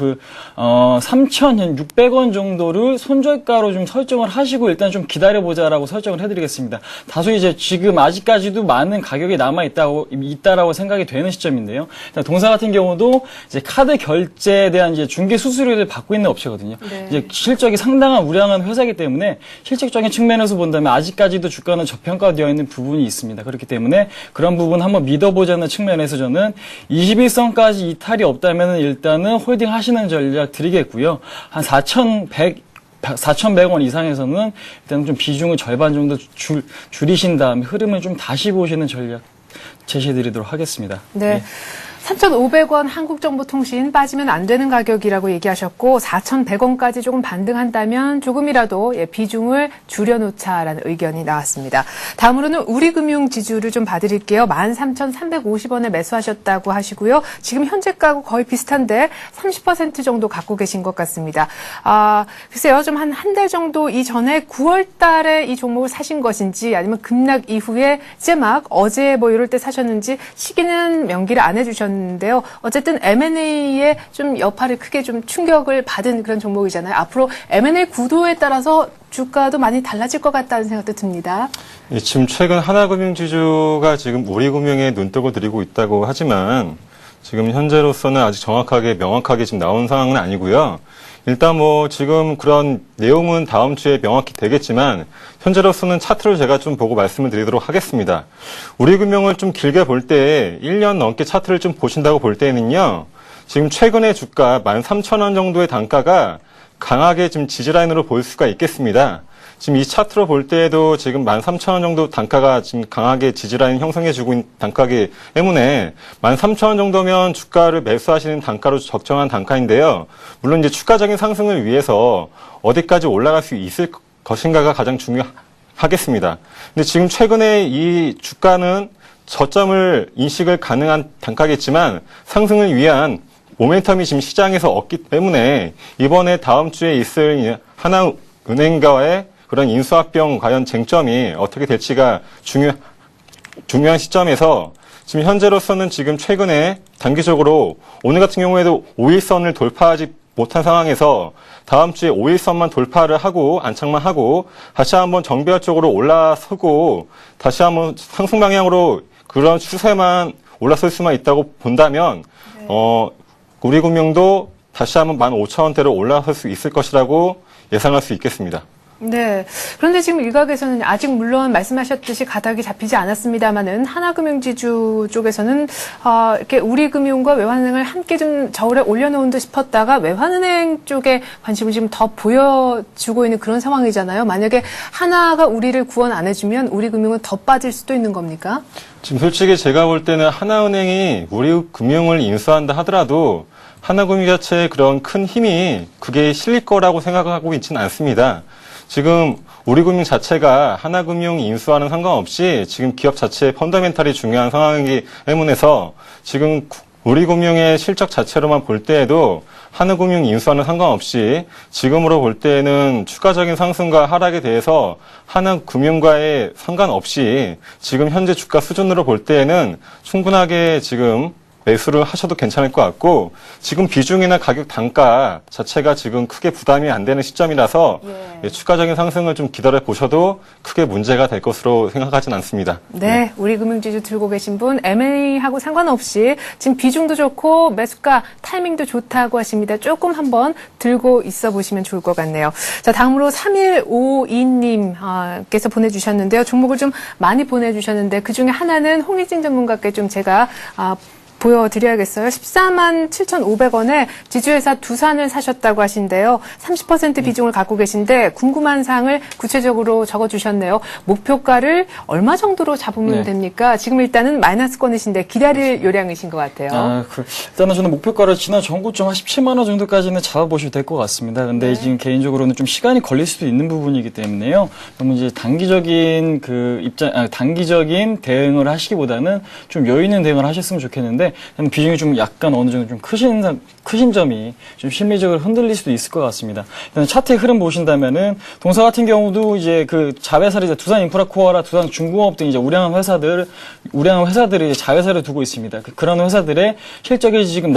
3,600원 정도를 손절가로 좀 설정을 하시고 일단 좀 기다려보자라고 설정을 해드리겠습니다. 다소 이제 지금 아직까지도 많은 가격이 있다라고 생각이 되는 시점인데요. 동사 같은 경우도 이제 카드 결제에 대한 이제 중개 수수료를 받고 있는 업체거든요. 네. 이제 실적이 상당한 우량한 회사이기 때문에 실질적인 측면에서 본다면 아직까지도 주가는 저평가되어 있는 부분이 있습니다. 그렇기 때문에 그런 부분 한번 믿어보자는 측면에서 저는 21선까지 이탈이 없다면 일단은 홀딩 하시는 전략 드리겠고요. 한 4,100원 이상에서는 일단 좀 비중을 절반 정도 줄이신 다음에 흐름을 좀 다시 보시는 전략 제시해드리도록 하겠습니다. 네. 3,500원 한국정보통신 빠지면 안 되는 가격이라고 얘기하셨고 4,100원까지 조금 반등한다면 조금이라도 비중을 줄여놓자라는 의견이 나왔습니다. 다음으로는 우리금융지주를 좀 봐드릴게요. 13,350원에 매수하셨다고 하시고요. 지금 현재가하고 거의 비슷한데 30% 정도 갖고 계신 것 같습니다. 글쎄요. 좀 한 달 정도 이전에 9월 달에 이 종목을 사신 것인지 아니면 급락 이후에 이제 막 어제 뭐 이럴 때 사셨는지 시기는 명기를 안 해주셨는데요. 어쨌든 M&A의 좀 여파를 크게 좀 충격을 받은 그런 종목이잖아요. 앞으로 M&A 구도에 따라서 주가도 많이 달라질 것 같다는 생각도 듭니다. 예, 지금 최근 하나금융지주가 지금 우리금융에 눈독을 들이고 있다고 하지만 지금 현재로서는 아직 정확하게 명확하게 지금 나온 상황은 아니고요. 일단 뭐 지금 그런 내용은 다음 주에 명확히 되겠지만 현재로서는 차트를 제가 좀 보고 말씀을 드리도록 하겠습니다. 우리금융을 좀 길게 볼 때 1년 넘게 차트를 좀 보신다고 볼 때는요. 지금 최근에 주가 13,000원 정도의 단가가 강하게 지금 지지라인으로 보일 수가 있겠습니다. 지금 이 차트로 볼 때에도 지금 13,000원 정도 단가가 지금 강하게 지지라인 형성해주고 있는 단가이기 때문에 13,000원 정도면 주가를 매수하시는 단가로 적정한 단가인데요. 물론 이제 추가적인 상승을 위해서 어디까지 올라갈 수 있을 것인가가 가장 중요하겠습니다. 근데 지금 최근에 이 주가는 저점을 인식을 가능한 단가겠지만 상승을 위한 모멘텀이 지금 시장에서 없기 때문에 이번에 다음 주에 있을 하나은행과의 그런 인수합병 과연 쟁점이 어떻게 될지가 중요한 시점에서 지금 현재로서는 지금 최근에 단기적으로 오늘 같은 경우에도 5일선을 돌파하지 못한 상황에서 다음 주에 5일선만 돌파를 하고 안착만 하고 다시 한번 정배열적으로 올라서고 다시 한번 상승 방향으로 그런 추세만 올라설 수만 있다고 본다면 우리금융도 다시 한번 15,000원대로 올라설 수 있을 것이라고 예상할 수 있겠습니다. 네. 그런데 지금 일각에서는 아직 물론 말씀하셨듯이 가닥이 잡히지 않았습니다만은 하나금융지주 쪽에서는 이렇게 우리금융과 외환은행을 함께 좀 저울에 올려놓은 듯 싶었다가 외환은행 쪽에 관심을 지금 더 보여주고 있는 그런 상황이잖아요. 만약에 하나가 우리를 구원 안 해주면 우리금융은 더 빠질 수도 있는 겁니까? 지금 솔직히 제가 볼 때는 하나은행이 우리금융을 인수한다 하더라도 하나금융 자체의 그런 큰 힘이 그게 실릴 거라고 생각하고 있지는 않습니다. 지금 우리금융 자체가 하나금융 인수와는 상관없이 지금 기업 자체의 펀더멘탈이 중요한 상황이기 때문에서 지금 우리금융의 실적 자체로만 볼 때에도 하나금융 인수와는 상관없이 지금으로 볼 때에는 추가적인 상승과 하락에 대해서 하나금융과의 상관없이 지금 현재 주가 수준으로 볼 때에는 충분하게 지금 매수를 하셔도 괜찮을 것 같고 지금 비중이나 가격 단가 자체가 지금 크게 부담이 안 되는 시점이라서 추가적인 상승을 좀 기다려 보셔도 크게 문제가 될 것으로 생각하진 않습니다. 네, 우리금융지주 들고 계신 분 M&A하고 상관없이 지금 비중도 좋고 매수가 타이밍도 좋다고 하십니다. 조금 한번 들고 있어 보시면 좋을 것 같네요. 자, 다음으로 3152님께서 보내주셨는데요. 종목을 좀 많이 보내주셨는데 그중에 하나는 홍익진 전문가께 좀 제가 보여드려야겠어요. 14만 7,500원에 지주회사 두산을 사셨다고 하신데요. 30% 비중을 갖고 계신데 궁금한 사항을 구체적으로 적어주셨네요. 목표가를 얼마 정도로 잡으면 됩니까? 지금 일단은 마이너스권이신데 기다릴 요량이신 것 같아요. 일단은 저는 목표가를 지난 전고점 한 17만 원 정도까지는 잡아보셔도 될 것 같습니다. 근데 지금 개인적으로는 좀 시간이 걸릴 수도 있는 부분이기 때문에요. 너무 이제 단기적인 단기적인 대응을 하시기보다는 좀 여유 있는 대응을 하셨으면 좋겠는데 비중이 좀 약간 어느 정도 좀 크신 점이 좀 심리적으로 흔들릴 수도 있을 것 같습니다. 일단 차트의 흐름 보신다면은 동사 같은 경우도 이제 그 자회사를 두산 인프라코어라 두산 중공업 등 이제 우량한 회사들이 자회사를 두고 있습니다. 그런 회사들의 실적이 지금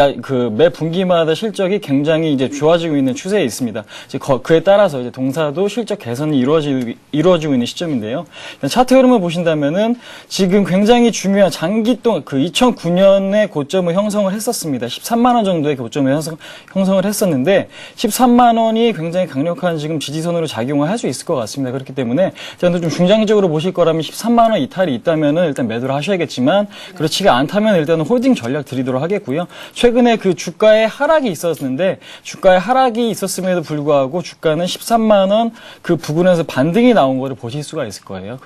매 분기마다 실적이 굉장히 이제 좋아지고 있는 추세에 있습니다. 이제 그에 따라서 이제 동사도 실적 개선이 이루어지고 있는 시점인데요. 차트 흐름을 보신다면은 지금 굉장히 중요한 장기 동안 그 2009년에 고점을 형성을 했었습니다. 13만 원 정도의 고점을 형성을 했었는데 13만 원이 굉장히 강력한 지금 지지선으로 작용을 할 수 있을 것 같습니다. 그렇기 때문에 일단 좀 중장기적으로 보실 거라면 13만 원 이탈이 있다면은 일단 매도를 하셔야겠지만 그렇지가 않다면 일단은 홀딩 전략 드리도록 하겠고요. 최근에 그 주가의 하락이 있었는데 주가의 하락이 있었음에도 불구하고 주가는 13만 원 그 부근에서 반등이 나온 거를 보실 수가 있을 거예요.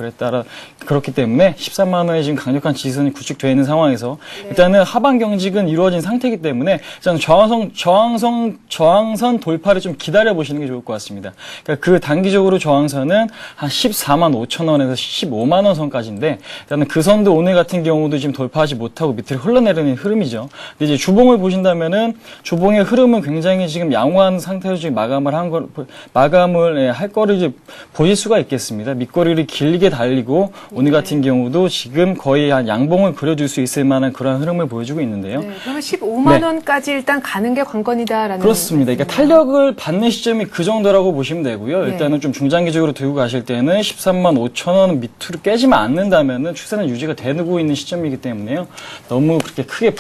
그렇기 때문에 13만 원에 지금 강력한 지지선이 구축되어 있는 상황에서 일단은 하방 경직은 이루어진 상태이기 때문에 저는 저항선 돌파를 좀 기다려 보시는 게 좋을 것 같습니다. 그러니까 그 단기적으로 저항선은 한 14만 5천 원에서 15만 원 선까지인데 일단은 그 선도 오늘 같은 경우도 지금 돌파하지 못하고 밑으로 흘러내리는 흐름이죠. 근데 이제 주봉을 보신다면은 주봉의 흐름은 굉장히 지금 양호한 상태로 지금 마감을 할 거를 이제 보실 수가 있겠습니다. 밑거리를 길게 달리고 오늘 같은 경우도 지금 거의 한 양봉을 그려줄 수 있을 만한 그런 흐름을 보여주고 있는데요. 그러면 15만 원까지 일단 가는 게 관건이다라는. 그렇습니다. 그러니까 탄력을 받는 시점이 그 정도라고 보시면 되고요. 일단은 좀 중장기적으로 들고 가실 때는 13만 5천 원 밑으로 깨지면 않는다면은 추세는 유지가 되고 있는 시점이기 때문에요. 너무 그렇게 크게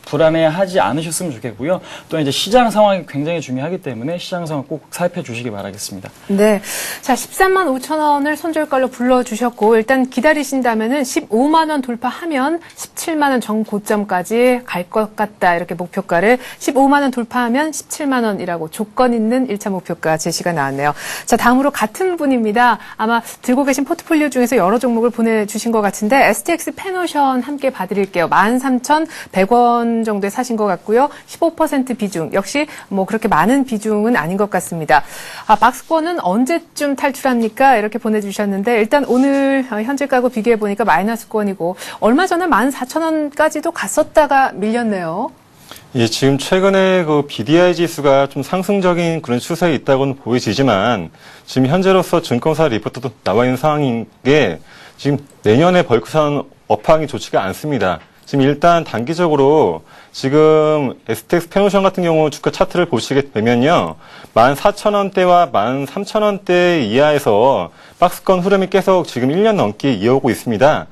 불안해하지 않으셨으면 좋겠고요. 또 이제 시장 상황이 굉장히 중요하기 때문에 시장 상황 꼭 살펴주시기 바라겠습니다. 네. 자, 13만 5천 원을 손절가로 불러주셨고, 일단 기다리신다면은 15만 원 돌파하면 17만 원 정고점까지 갈 것 같다. 이렇게 목표가를 15만 원 돌파하면 17만 원이라고 조건 있는 1차 목표가 제시가 나왔네요. 자, 다음으로 같은 분입니다. 아마 들고 계신 포트폴리오 중에서 여러 종목을 보내주신 것 같은데, STX 페노션 함께 봐드릴게요. 13,100원 정도에 사신 것 같고요. 15% 비중. 역시 뭐 그렇게 많은 비중은 아닌 것 같습니다. 박스권은 언제쯤 탈출합니까? 이렇게 보내주셨는데, 일단 오늘 현재 가구 비교해보니까 마이너스권이고, 얼마 전에 14,000원까지도 갔었다가 밀렸네요. 예, 지금 최근에 그 BDI 지수가 좀 상승적인 그런 추세에 있다고는 보여지지만 지금 현재로서 증권사 리포트도 나와 있는 상황인 게 지금 내년에 벌크선 업황이 좋지가 않습니다. 지금 일단 단기적으로 지금 STX 페노션 같은 경우 주가 차트를 보시게 되면요. 14,000원대와 13,000원대 이하에서 박스권 흐름이 계속 지금 1년 넘게 이어오고 있습니다.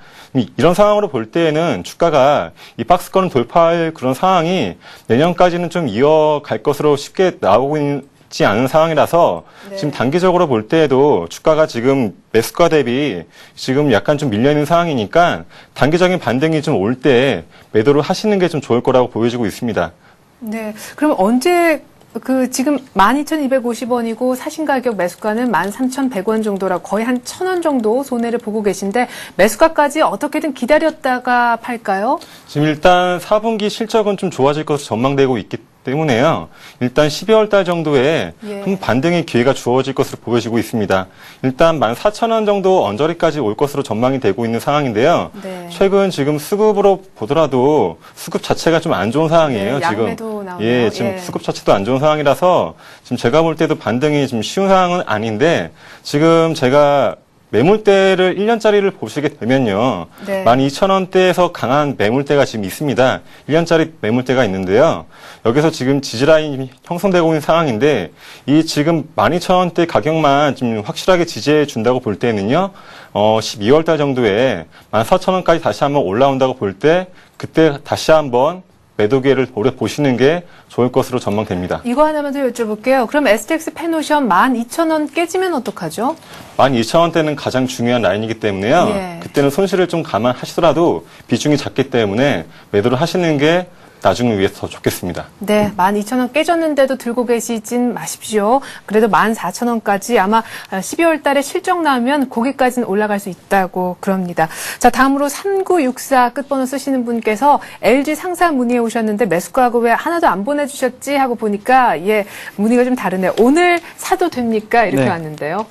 이런 상황으로 볼 때에는 주가가 이 박스권을 돌파할 그런 상황이 내년까지는 좀 이어갈 것으로 쉽게 나오고 있지 않은 상황이라서 지금 단기적으로 볼 때에도 주가가 지금 매수가 대비 지금 약간 좀 밀려있는 상황이니까 단기적인 반등이 좀 올 때 매도를 하시는 게 좀 좋을 거라고 보여지고 있습니다. 네. 그럼 언제 지금 12,250원이고 사신 가격 매수가는 13,100원 정도라고 거의 한 1,000원 정도 손해를 보고 계신데 매수가까지 어떻게든 기다렸다가 팔까요? 지금 일단 4분기 실적은 좀 좋아질 것으로 전망되고 있기 때문에요. 일단 12월 달 정도에 큰 반등의 기회가 주어질 것으로 보여지고 있습니다. 일단 14,000원 정도 언저리까지 올 것으로 전망이 되고 있는 상황인데요. 최근 지금 수급으로 보더라도 수급 자체가 좀 안 좋은 상황이에요. 양매도 나오네요. 지금 수급 자체도 안 좋은 상황이라서 지금 제가 볼 때도 반등이 좀 쉬운 상황은 아닌데 지금 제가 매물대를 1년짜리를 보시게 되면요. 12,000원대에서 강한 매물대가 지금 있습니다. 1년짜리 매물대가 있는데요. 여기서 지금 지지라인이 형성되고 있는 상황인데 이 지금 12,000원대 가격만 좀 확실하게 지지해 준다고 볼 때는요. 12월 달 정도에 14,000원까지 다시 한번 올라온다고 볼 때 그때 다시 한번 매도 기회를 오래 보시는 게 좋을 것으로 전망됩니다. 이거 하나만 더 여쭤볼게요. 그럼 STX 펜오션 12,000원 깨지면 어떡하죠? 12,000원대는 가장 중요한 라인이기 때문에요. 예. 그때는 손실을 좀 감안하시더라도 비중이 작기 때문에 매도를 하시는 게 나중을 위해서 더 좋겠습니다. 네, 12,000원 깨졌는데도 들고 계시진 마십시오. 그래도 14,000원까지 아마 12월 달에 실적 나오면 거기까지는 올라갈 수 있다고 그럽니다. 자, 다음으로 3964 끝번호 쓰시는 분께서 LG 상사 문의해 오셨는데 매수가하고 왜 하나도 안 보내주셨지 하고 보니까 문의가 좀 다르네요. 오늘 사도 됩니까? 이렇게 네. 왔는데요.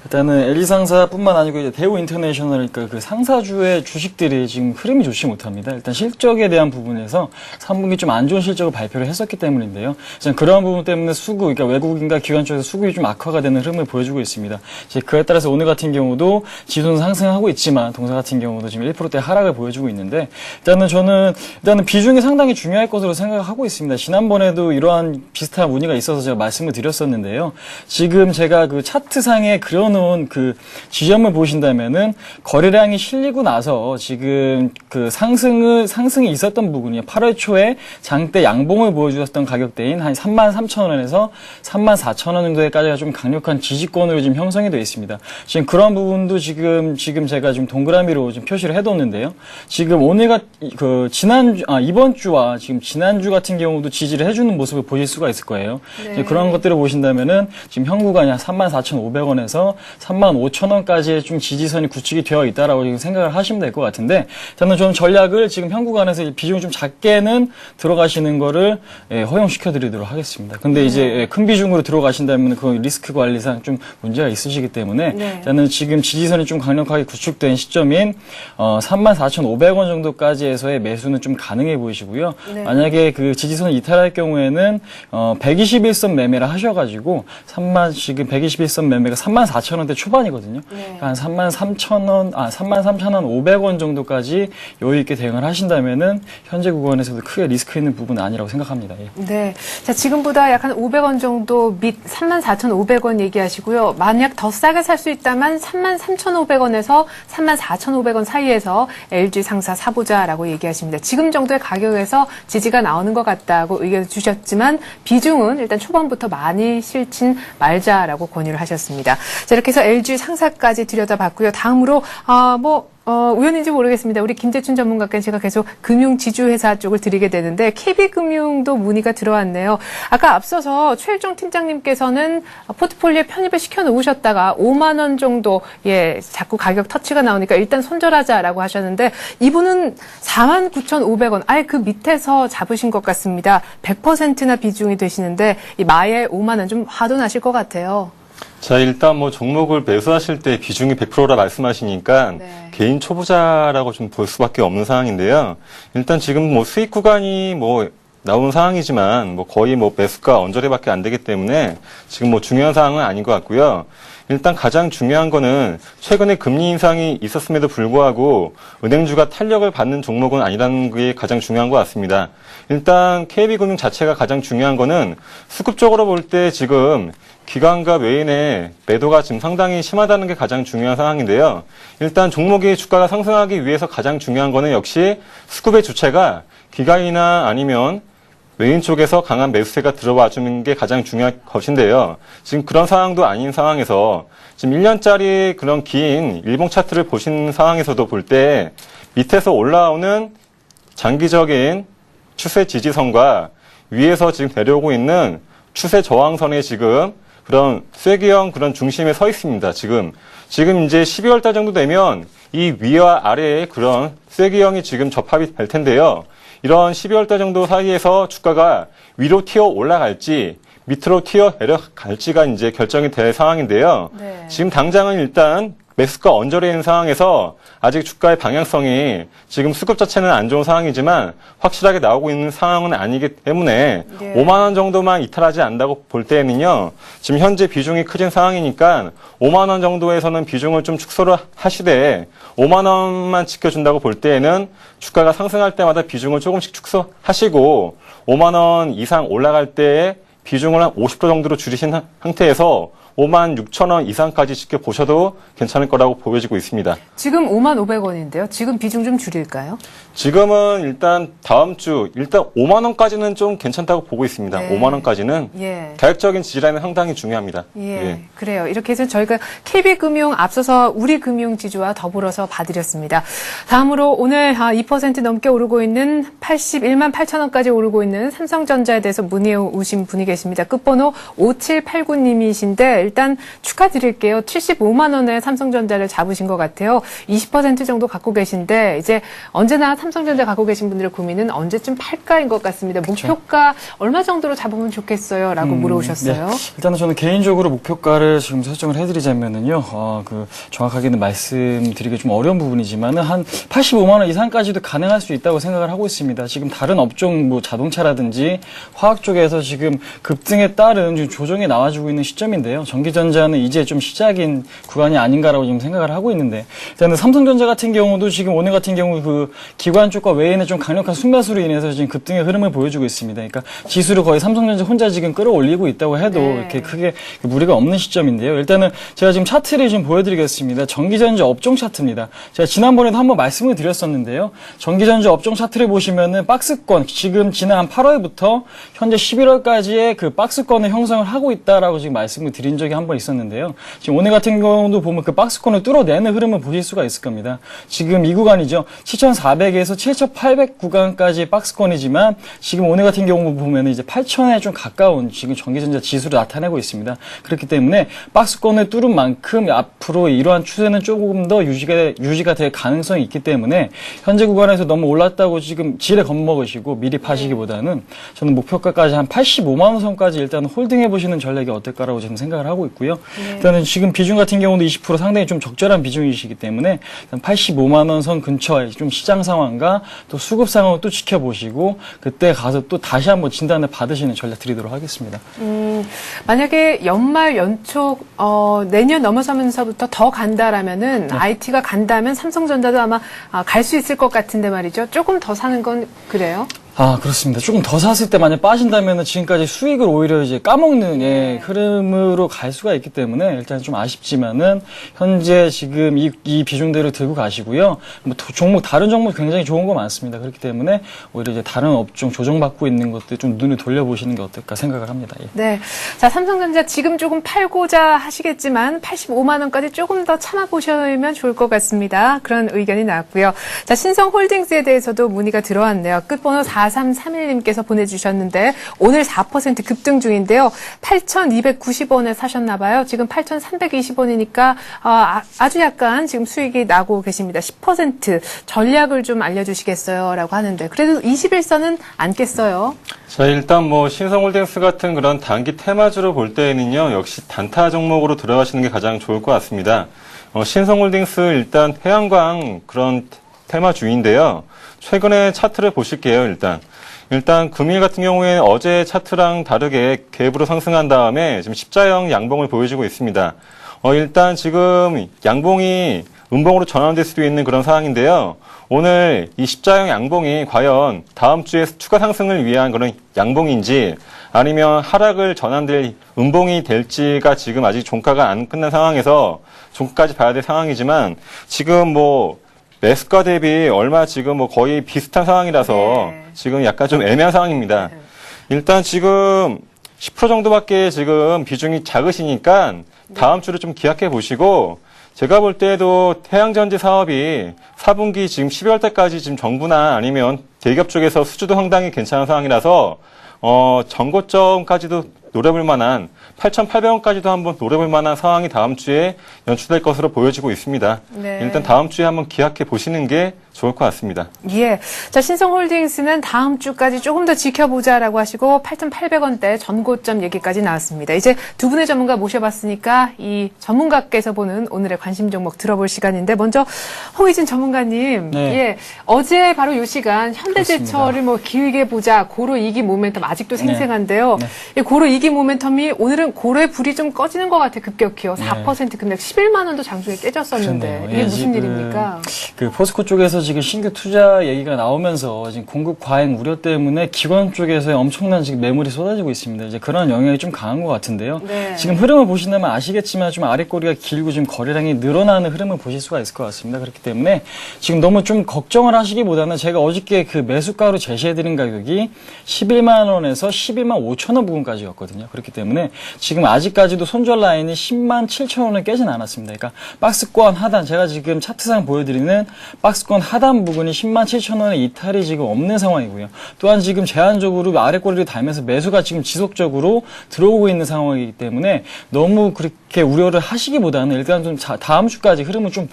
일단은 LG 상사뿐만 아니고 이제 대우 인터내셔널 그러니까 그 상사주의 주식들이 지금 흐름이 좋지 못합니다. 일단 실적에 대한 부분에서 3분기 좀 안 좋은 실적을 발표를 했었기 때문인데요. 그런 부분 때문에 그러니까 외국인과 기관 쪽에서 수급이 좀 악화가 되는 흐름을 보여주고 있습니다. 그에 따라서 오늘 같은 경우도 지수는 상승하고 있지만 동사 같은 경우도 지금 1%대 하락을 보여주고 있는데 일단은 비중이 상당히 중요할 것으로 생각하고 있습니다. 지난번에도 이러한 비슷한 문의가 있어서 제가 말씀을 드렸었는데요. 지금 제가 그 차트상에 그려놓은 그 지점을 보신다면은 거래량이 실리고 나서 지금 그 상승이 있었던 부분이요. 8월 초에 장대 양봉을 보여주었던 가격대인 한 33,000원에서 34,000원 정도에까지가 좀 강력한 지지권으로 지금 형성이 되어 있습니다. 지금 그런 부분도 지금 제가 좀 동그라미로 좀 표시를 해뒀는데요. 지금 이번 주와 지금 지난주 같은 경우도 지지를 해주는 모습을 보실 수가 있을 거예요. 네. 그런 것들을 보신다면은 지금 현 구간이 한 34,500원에서 35,000원까지의 좀 지지선이 구축이 되어 있다라고 지금 생각을 하시면 될 것 같은데, 저는 전략을 지금 현 구간에서 비중을 좀 작게는 들어가시는 거를 허용시켜 드리도록 하겠습니다. 근데 이제 큰 비중으로 들어가신다면 그 리스크 관리상 좀 문제가 있으시기 때문에 저는 지금 지지선이 좀 강력하게 구축된 시점인 34,500원 정도까지에서의 매수는 좀 가능해 보이시고요. 네. 만약에 그 지지선을 이탈할 경우에는 121선 매매를 하셔가지고 지금 121선 매매가 34,000원대 초반이거든요. 네. 한 33,500원 정도까지 여유 있게 대응을 하신다면은 현재 구간에서도 크게 리스크 있는 부분은 아니라고 생각합니다. 예. 네. 자, 지금보다 약 한 500원 정도 밑 34,500원 얘기하시고요. 만약 더 싸게 살 수 있다면 33,500원에서 34,500원 사이에서 LG 상사 사보자라고 얘기하십니다. 지금 정도의 가격에서 지지가 나오는 것 같다고 의견 주셨지만 비중은 일단 초반부터 많이 실진 말자라고 권유를 하셨습니다. 자, 이렇게 해서 LG 상사까지 들여다봤고요. 다음으로 우연인지 모르겠습니다. 우리 김재춘 전문가께 제가 계속 금융 지주회사 쪽을 드리게 되는데 KB금융도 문의가 들어왔네요. 아까 앞서서 최일종 팀장님께서는 포트폴리오에 편입을 시켜놓으셨다가 5만 원 정도 자꾸 가격 터치가 나오니까 일단 손절하자라고 하셨는데 이분은 49,500원 아예 그 밑에서 잡으신 것 같습니다. 100%나 비중이 되시는데 이 마에 5만 원 좀 화도 나실 것 같아요. 자, 일단 종목을 매수하실 때 비중이 100%라 말씀하시니까 네. 개인 초보자라고 좀 볼 수밖에 없는 상황인데요. 일단 지금 수익 구간이 나온 상황이지만 거의 매수가 언저리밖에 안 되기 때문에 지금 중요한 상황은 아닌 것 같고요. 일단 가장 중요한 거는 최근에 금리 인상이 있었음에도 불구하고 은행주가 탄력을 받는 종목은 아니라는 게 가장 중요한 것 같습니다. 일단 KB금융 자체가 가장 중요한 거는 수급적으로 볼 때 지금 기관과 외인의 매도가 지금 상당히 심하다는 게 가장 중요한 상황인데요. 일단 종목의 주가가 상승하기 위해서 가장 중요한 거는 역시 수급의 주체가 기관이나 아니면 외인 쪽에서 강한 매수세가 들어와 주는 게 가장 중요한 것인데요. 지금 그런 상황도 아닌 상황에서 지금 1년짜리 그런 긴 일봉 차트를 보신 상황에서도 볼 때 밑에서 올라오는 장기적인 추세 지지선과 위에서 지금 내려오고 있는 추세 저항선에 지금 그런 쐐기형 그런 중심에 서 있습니다. 지금 이제 12월 달 정도 되면 이 위와 아래에 그런 쐐기형이 지금 접합이 될 텐데요. 이런 12월 달 정도 사이에서 주가가 위로 튀어 올라갈지 밑으로 튀어 내려갈지가 이제 결정이 될 상황인데요. 네. 지금 당장은 일단 매수가 언저리에 있는 상황에서 아직 주가의 방향성이 지금 수급 자체는 안 좋은 상황이지만 확실하게 나오고 있는 상황은 아니기 때문에 5만 원 정도만 이탈하지 않는다고 볼 때에는요. 지금 현재 비중이 크진 상황이니까 5만 원 정도에서는 비중을 좀 축소를 하시되 5만 원만 지켜준다고 볼 때에는 주가가 상승할 때마다 비중을 조금씩 축소하시고 5만 원 이상 올라갈 때에 비중을 한 50% 정도로 줄이신 상태에서 56,000원 이상까지 지켜보셔도 괜찮을 거라고 보여지고 있습니다. 지금 55,500원인데요. 지금 비중 좀 줄일까요? 지금은 일단 다음 주 일단 5만 원까지는 좀 괜찮다고 보고 있습니다. 네. 5만 원까지는 예. 가격적인 지지라인은 상당히 중요합니다. 예, 그래요. 이렇게 해서 저희가 KB금융 앞서서 우리금융지주와 더불어서 봐드렸습니다. 다음으로 오늘 2% 넘게 오르고 있는 81만 8천 원까지 오르고 있는 삼성전자에 대해서 문의 오신 분이 계십니다. 끝번호 5789님이신데 일단 축하드릴게요. 75만 원에 삼성전자를 잡으신 것 같아요. 20% 정도 갖고 계신데 이제 언제나 삼성전자 갖고 계신 분들의 고민은 언제쯤 팔까인 것 같습니다. 목표가 얼마 정도로 잡으면 좋겠어요? 라고 물어오셨어요. 네. 일단은 저는 개인적으로 목표가를 지금 설정을 해드리자면은요, 정확하게는 말씀드리기 좀 어려운 부분이지만은 한 85만 원 이상까지도 가능할 수 있다고 생각을 하고 있습니다. 지금 다른 업종, 뭐 자동차라든지 화학 쪽에서 지금 급등에 따른 좀 조정이 나와주고 있는 시점인데요. 전기전자는 이제 좀 시작인 구간이 아닌가라고 지금 생각을 하고 있는데, 일단은 삼성전자 같은 경우도 지금 오늘 같은 경우 그 기관 쪽과 외인의 좀 강력한 순매수로 인해서 지금 급등의 흐름을 보여주고 있습니다. 그러니까 지수를 거의 삼성전자 혼자 지금 끌어올리고 있다고 해도 이렇게 크게 무리가 없는 시점인데요. 일단은 제가 지금 차트를 좀 보여드리겠습니다. 전기전자 업종 차트입니다. 제가 지난번에도 한번 말씀을 드렸었는데요. 전기전자 업종 차트를 보시면은 박스권, 지금 지난 한 8월부터 현재 11월까지의 그 박스권을 형성을 하고 있다라고 지금 말씀을 드린 적이 한 번 있었는데요. 지금 오늘 같은 경우도 보면 그 박스권을 뚫어내는 흐름을 보실 수가 있을 겁니다. 지금 이 구간이죠. 7,400에서 7,800 구간까지 박스권이지만 지금 오늘 같은 경우 보면 이제 8,000에 좀 가까운 지금 전기전자 지수를 나타내고 있습니다. 그렇기 때문에 박스권을 뚫은 만큼 앞으로 이러한 추세는 조금 더 유지가 될 가능성이 있기 때문에 현재 구간에서 너무 올랐다고 지금 지레 겁먹으시고 미리 파시기보다는 저는 목표가까지 한 85만 원 선까지 일단 홀딩해 보시는 전략이 어떨까라고 저는 생각을 하고 있고요. 일단은 지금 비중 같은 경우도 20% 상당히 좀 적절한 비중이시기 때문에 85만 원 선 근처에 좀 시장 상황과 또 수급 상황을 또 지켜보시고 그때 가서 또 다시 한번 진단을 받으시는 전략 드리도록 하겠습니다. 만약에 연말 연촉 내년 넘어서면서부터 더 간다라면은 IT가 간다면 삼성전자도 아마 갈 수 있을 것 같은데 말이죠. 조금 더 사는 건 그래요? 그렇습니다. 조금 더 샀을 때 만약 빠진다면 지금까지 수익을 오히려 이제 까먹는 흐름으로 갈 수가 있기 때문에 일단 좀 아쉽지만은 현재 지금 이 비중대로 들고 가시고요. 뭐 다른 종목 굉장히 좋은 거 많습니다. 그렇기 때문에 오히려 이제 다른 업종 조정받고 있는 것들 좀 눈을 돌려보시는 게 어떨까 생각을 합니다. 예. 네. 자, 삼성전자 지금 조금 팔고자 하시겠지만 85만 원까지 조금 더 참아보시면 좋을 것 같습니다. 그런 의견이 나왔고요. 자, 신성홀딩스에 대해서도 문의가 들어왔네요. 끝번호 4331님께서 보내주셨는데 오늘 4% 급등 중인데요. 8,290원에 사셨나 봐요. 지금 8,320원이니까 아주 약간 지금 수익이 나고 계십니다. 10% 전략을 좀 알려주시겠어요? 라고 하는데 그래도 21선은 안 깼어요. 자, 일단 뭐 신성홀딩스 같은 그런 단기 테마주로 볼 때에는요, 역시 단타 종목으로 들어가시는 게 가장 좋을 것 같습니다. 신성홀딩스 일단 태양광 그런 테마주인데요. 최근에 차트를 보실게요, 일단 금일 같은 경우에 어제 차트랑 다르게 갭으로 상승한 다음에 지금 십자형 양봉을 보여주고 있습니다. 일단 지금 양봉이 음봉으로 전환될 수도 있는 그런 상황인데요. 오늘 이 십자형 양봉이 과연 다음 주에 추가 상승을 위한 그런 양봉인지 아니면 하락을 전환될 음봉이 될지가 지금 아직 종가가 안 끝난 상황에서 종가까지 봐야 될 상황이지만 지금 뭐 매수가 대비 얼마 지금 뭐 거의 비슷한 상황이라서 지금 약간 좀 애매한 상황입니다. 일단 지금 10% 정도밖에 지금 비중이 작으시니까 다음 주를 좀 기약해 보시고 제가 볼 때도 태양전지 사업이 4분기 지금 12월 달까지 지금 정부나 아니면 대기업 쪽에서 수주도 상당히 괜찮은 상황이라서 전고점까지도 노려볼 만한 8,800원까지도 한번 노려볼 만한 상황이 다음 주에 연출될 것으로 보여지고 있습니다. 네. 일단 다음 주에 한번 기약해 보시는 게 좋을 것 같습니다. 예. 자, 신성홀딩스는 다음 주까지 조금 더 지켜보자라고 하시고 8,800원대 전고점 얘기까지 나왔습니다. 이제 두 분의 전문가 모셔봤으니까 이 전문가께서 보는 오늘의 관심 종목 들어볼 시간인데 먼저 홍의진 전문가님. 네. 예. 어제 바로 이 시간 현대제철을 뭐 길게 보자. 고로 2기 모멘텀 아직도 생생한데요. 네. 이 고로 2기 모멘텀이 오늘은 고로의 불이 좀 꺼지는 것 같아요. 급격히요. 4% 급락 11만 원도 장중에 깨졌었는데 그렇네요. 이게 예, 무슨 지금 일입니까? 그 포스코 쪽에서 지금 신규 투자 얘기가 나오면서 지금 공급 과잉 우려 때문에 기관 쪽에서 엄청난 지금 매물이 쏟아지고 있습니다. 이제 그런 영향이 좀 강한 것 같은데요. 네. 지금 흐름을 보신다면 아시겠지만 좀 아랫꼬리가 길고 지금 거래량이 늘어나는 흐름을 보실 수가 있을 것 같습니다. 그렇기 때문에 지금 너무 좀 걱정을 하시기보다는 제가 어저께 그 매수가로 제시해드린 가격이 11만 원에서 11만 5천 원 부근까지였거든요. 그렇기 때문에 지금 아직까지도 손절 라인이 10만 7천 원을 깨진 않았습니다. 그러니까 박스권 하단, 제가 지금 차트상 보여드리는 박스권 하단 부분이 10만 7천 원의 이탈이 지금 없는 상황이고요. 또한 지금 제한적으로 아랫꼬리를 달면서 매수가 지금 지속적으로 들어오고 있는 상황이기 때문에 너무 그렇게 우려를 하시기보다는 일단 좀 다음 주까지 흐름을 좀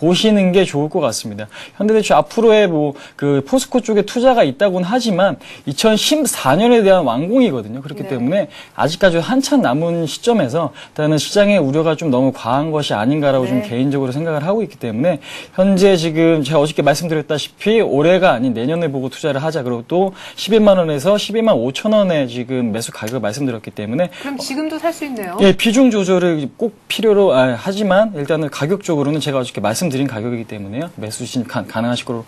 보시는 게 좋을 것 같습니다. 현대대출 앞으로의 그 포스코 쪽에 투자가 있다고는 하지만 2014년에 대한 완공이거든요. 그렇기 때문에 아직까지 한참 남은 시점에서 일단은 시장의 우려가 좀 너무 과한 것이 아닌가라고 좀 개인적으로 생각을 하고 있기 때문에 현재 지금 제가 어저께 말씀드렸다시피 올해가 아닌 내년을 보고 투자를 하자. 그리고 또 11만 원에서 12만 5천 원에 지금 매수 가격을 말씀드렸기 때문에 그럼 지금도 살 수 있네요. 예, 비중 조절을 꼭 필요로 하지만 일단은 가격적으로는 제가 어저께 말씀드린 가격이기 때문에요. 매수 신 가능하실 거로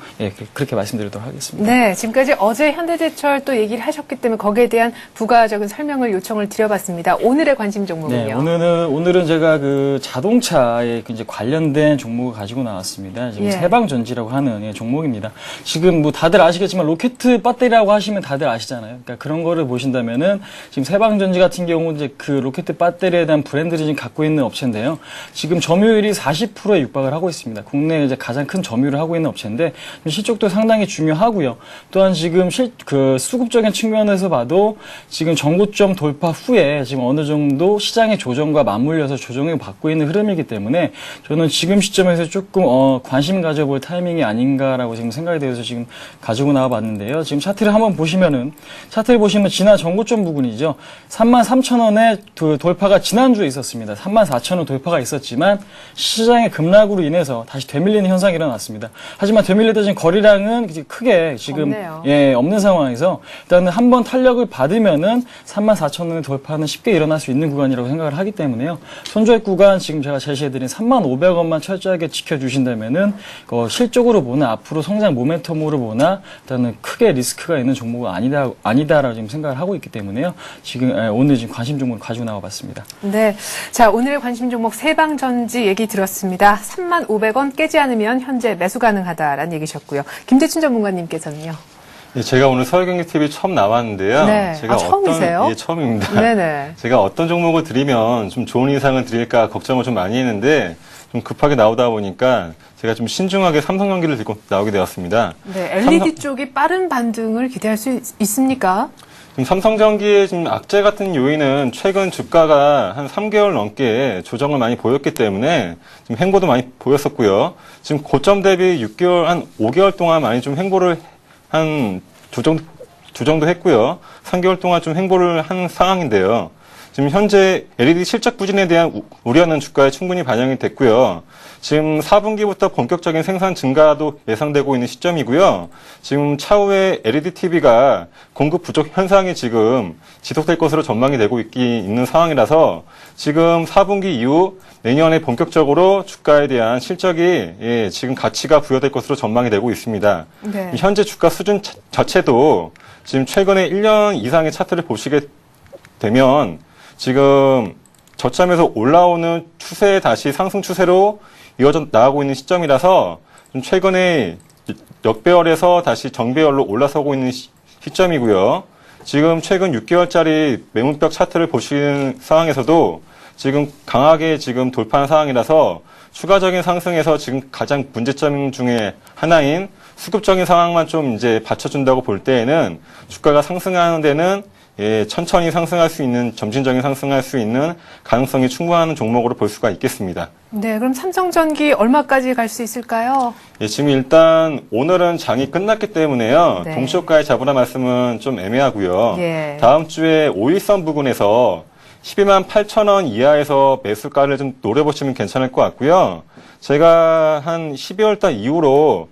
그렇게 말씀드리도록 하겠습니다. 네, 지금까지 어제 현대제철 또 얘기를 하셨기 때문에 거기에 대한 부가적인 설명을 요청을 드려봤습니다. 오늘의 관심 종목은요? 네, 오늘은 제가 그 자동차에 이제 관련된 종목을 가지고 나왔습니다. 지금 세방전지라고 하는 종목입니다. 지금 뭐 다들 아시겠지만 로켓 배터리라고 하시면 다들 아시잖아요. 그러니까 그런 거를 보신다면은 지금 세방전지 같은 경우 이제 그 로켓 배터리에 대한 브랜드를 지금 갖고 있는 업체인데요. 지금 점유율이 40%에 육박을 하고 있습니다. 국내에 이제 가장 큰 점유율을 하고 있는 업체인데 실적도 상당히 중요하고요. 또한 지금 그 수급적인 측면에서 봐도 지금 전고점 돌파 후에 지금 어느 정도 시장의 조정과 맞물려서 조정을 받고 있는 흐름이기 때문에 저는 지금 시점에서 조금 관심 가져볼 타이밍이 아닌가라고 지금 생각이 되어서 지금 가지고 나와봤는데요. 지금 차트를 한번 보시면 지난 전고점 부분이죠. 33,000원의 돌파가 지난주에 있었습니다. 34,000원 돌파가 있었지만 시장의 급락으로 인해서 다시 되밀리는 현상이 일어났습니다. 하지만 되밀리다 지금 거래량은 크게 지금 없는 상황에서 일단은 한번 탄력을 받으면은 34,000원의 돌파는 쉽게 일어날 수 있는 구간이라고 생각을 하기 때문에요. 손절 구간 지금 제가 제시해드린 3,500원만 철저하게 지켜주신다면은 실적으로 보나 앞으로 성장 모멘텀으로 보나 일단은 크게 리스크가 있는 종목은 아니다라고 지금 생각을 하고 있기 때문에요. 지금 오늘 지금 관심 종목을 가지고 나와봤습니다. 네, 자 오늘의 관심 종목 세방전지 얘기 들었습니다. 3,500원 깨지 않으면 현재 매수 가능하다라는 얘기셨고요. 김대춘 전문가님께서는요. 예, 제가 오늘 서울경제TV 처음 나왔는데요. 네. 제가 처음이세요? 예, 처음입니다. 네네. 제가 어떤 종목을 드리면 좀 좋은 인상을 드릴까 걱정을 좀 많이 했는데 좀 급하게 나오다 보니까 제가 좀 신중하게 삼성전기를 들고 나오게 되었습니다. 네, LED 쪽이 빠른 반등을 기대할 수 있습니까? 지금 삼성전기의 지금 악재 같은 요인은 최근 주가가 한 3개월 넘게 조정을 많이 보였기 때문에 지금 횡보도 많이 보였었고요. 지금 고점 대비 6개월, 한 5개월 동안 많이 좀 횡보를 한 조정도 했고요. 3개월 동안 좀 횡보를 한 상황인데요. 지금 현재 LED 실적 부진에 대한 우려는 주가에 충분히 반영이 됐고요. 지금 4분기부터 본격적인 생산 증가도 예상되고 있는 시점이고요. 지금 차후에 LED TV가 공급 부족 현상이 지금 지속될 것으로 전망이 되고 있는 상황이라서 지금 4분기 이후 내년에 본격적으로 주가에 대한 실적이 지금 가치가 부여될 것으로 전망이 되고 있습니다. 네. 현재 주가 수준 자체도 지금 최근에 1년 이상의 차트를 보시게 되면 지금 저점에서 올라오는 추세에 다시 상승 추세로 이어져 나가고 있는 시점이라서 좀 최근에 역배열에서 다시 정배열로 올라서고 있는 시점이고요. 지금 최근 6개월짜리 매물벽 차트를 보시는 상황에서도 지금 강하게 지금 돌파한 상황이라서 추가적인 상승에서 지금 가장 문제점 중에 하나인 수급적인 상황만 좀 이제 받쳐준다고 볼 때에는 주가가 상승하는 데는 천천히 상승할 수 있는, 점진적인 상승할 수 있는 가능성이 충분한 종목으로 볼 수가 있겠습니다. 네, 그럼 삼성전기 얼마까지 갈 수 있을까요? 예, 지금 일단 오늘은 장이 끝났기 때문에요. 네. 동시효가에 잡으라 말씀은 좀 애매하고요. 예. 다음 주에 5일선 부근에서 12만 8천 원 이하에서 매수가를 좀 노려보시면 괜찮을 것 같고요. 제가 한 12월 달 이후로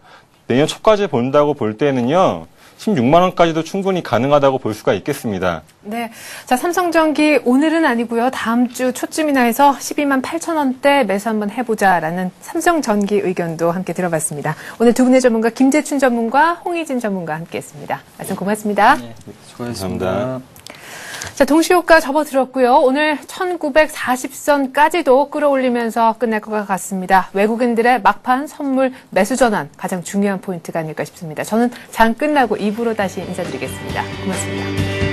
내년 초까지 본다고 볼 때는요. 16만 원까지도 충분히 가능하다고 볼 수가 있겠습니다. 네. 자, 삼성전기 오늘은 아니고요. 다음 주 초쯤이나 해서 12만 8천 원대 매수 한번 해보자라는 삼성전기 의견도 함께 들어봤습니다. 오늘 두 분의 전문가 김재춘 전문가, 홍희진 전문가 함께했습니다. 말씀 고맙습니다. 네, 수고하셨습니다. 감사합니다. 자, 동시효과 접어들었고요. 오늘 1940선까지도 끌어올리면서 끝날 것 같습니다. 외국인들의 막판 선물 매수 전환 가장 중요한 포인트가 아닐까 싶습니다. 저는 장 끝나고 2부로 다시 인사드리겠습니다. 고맙습니다.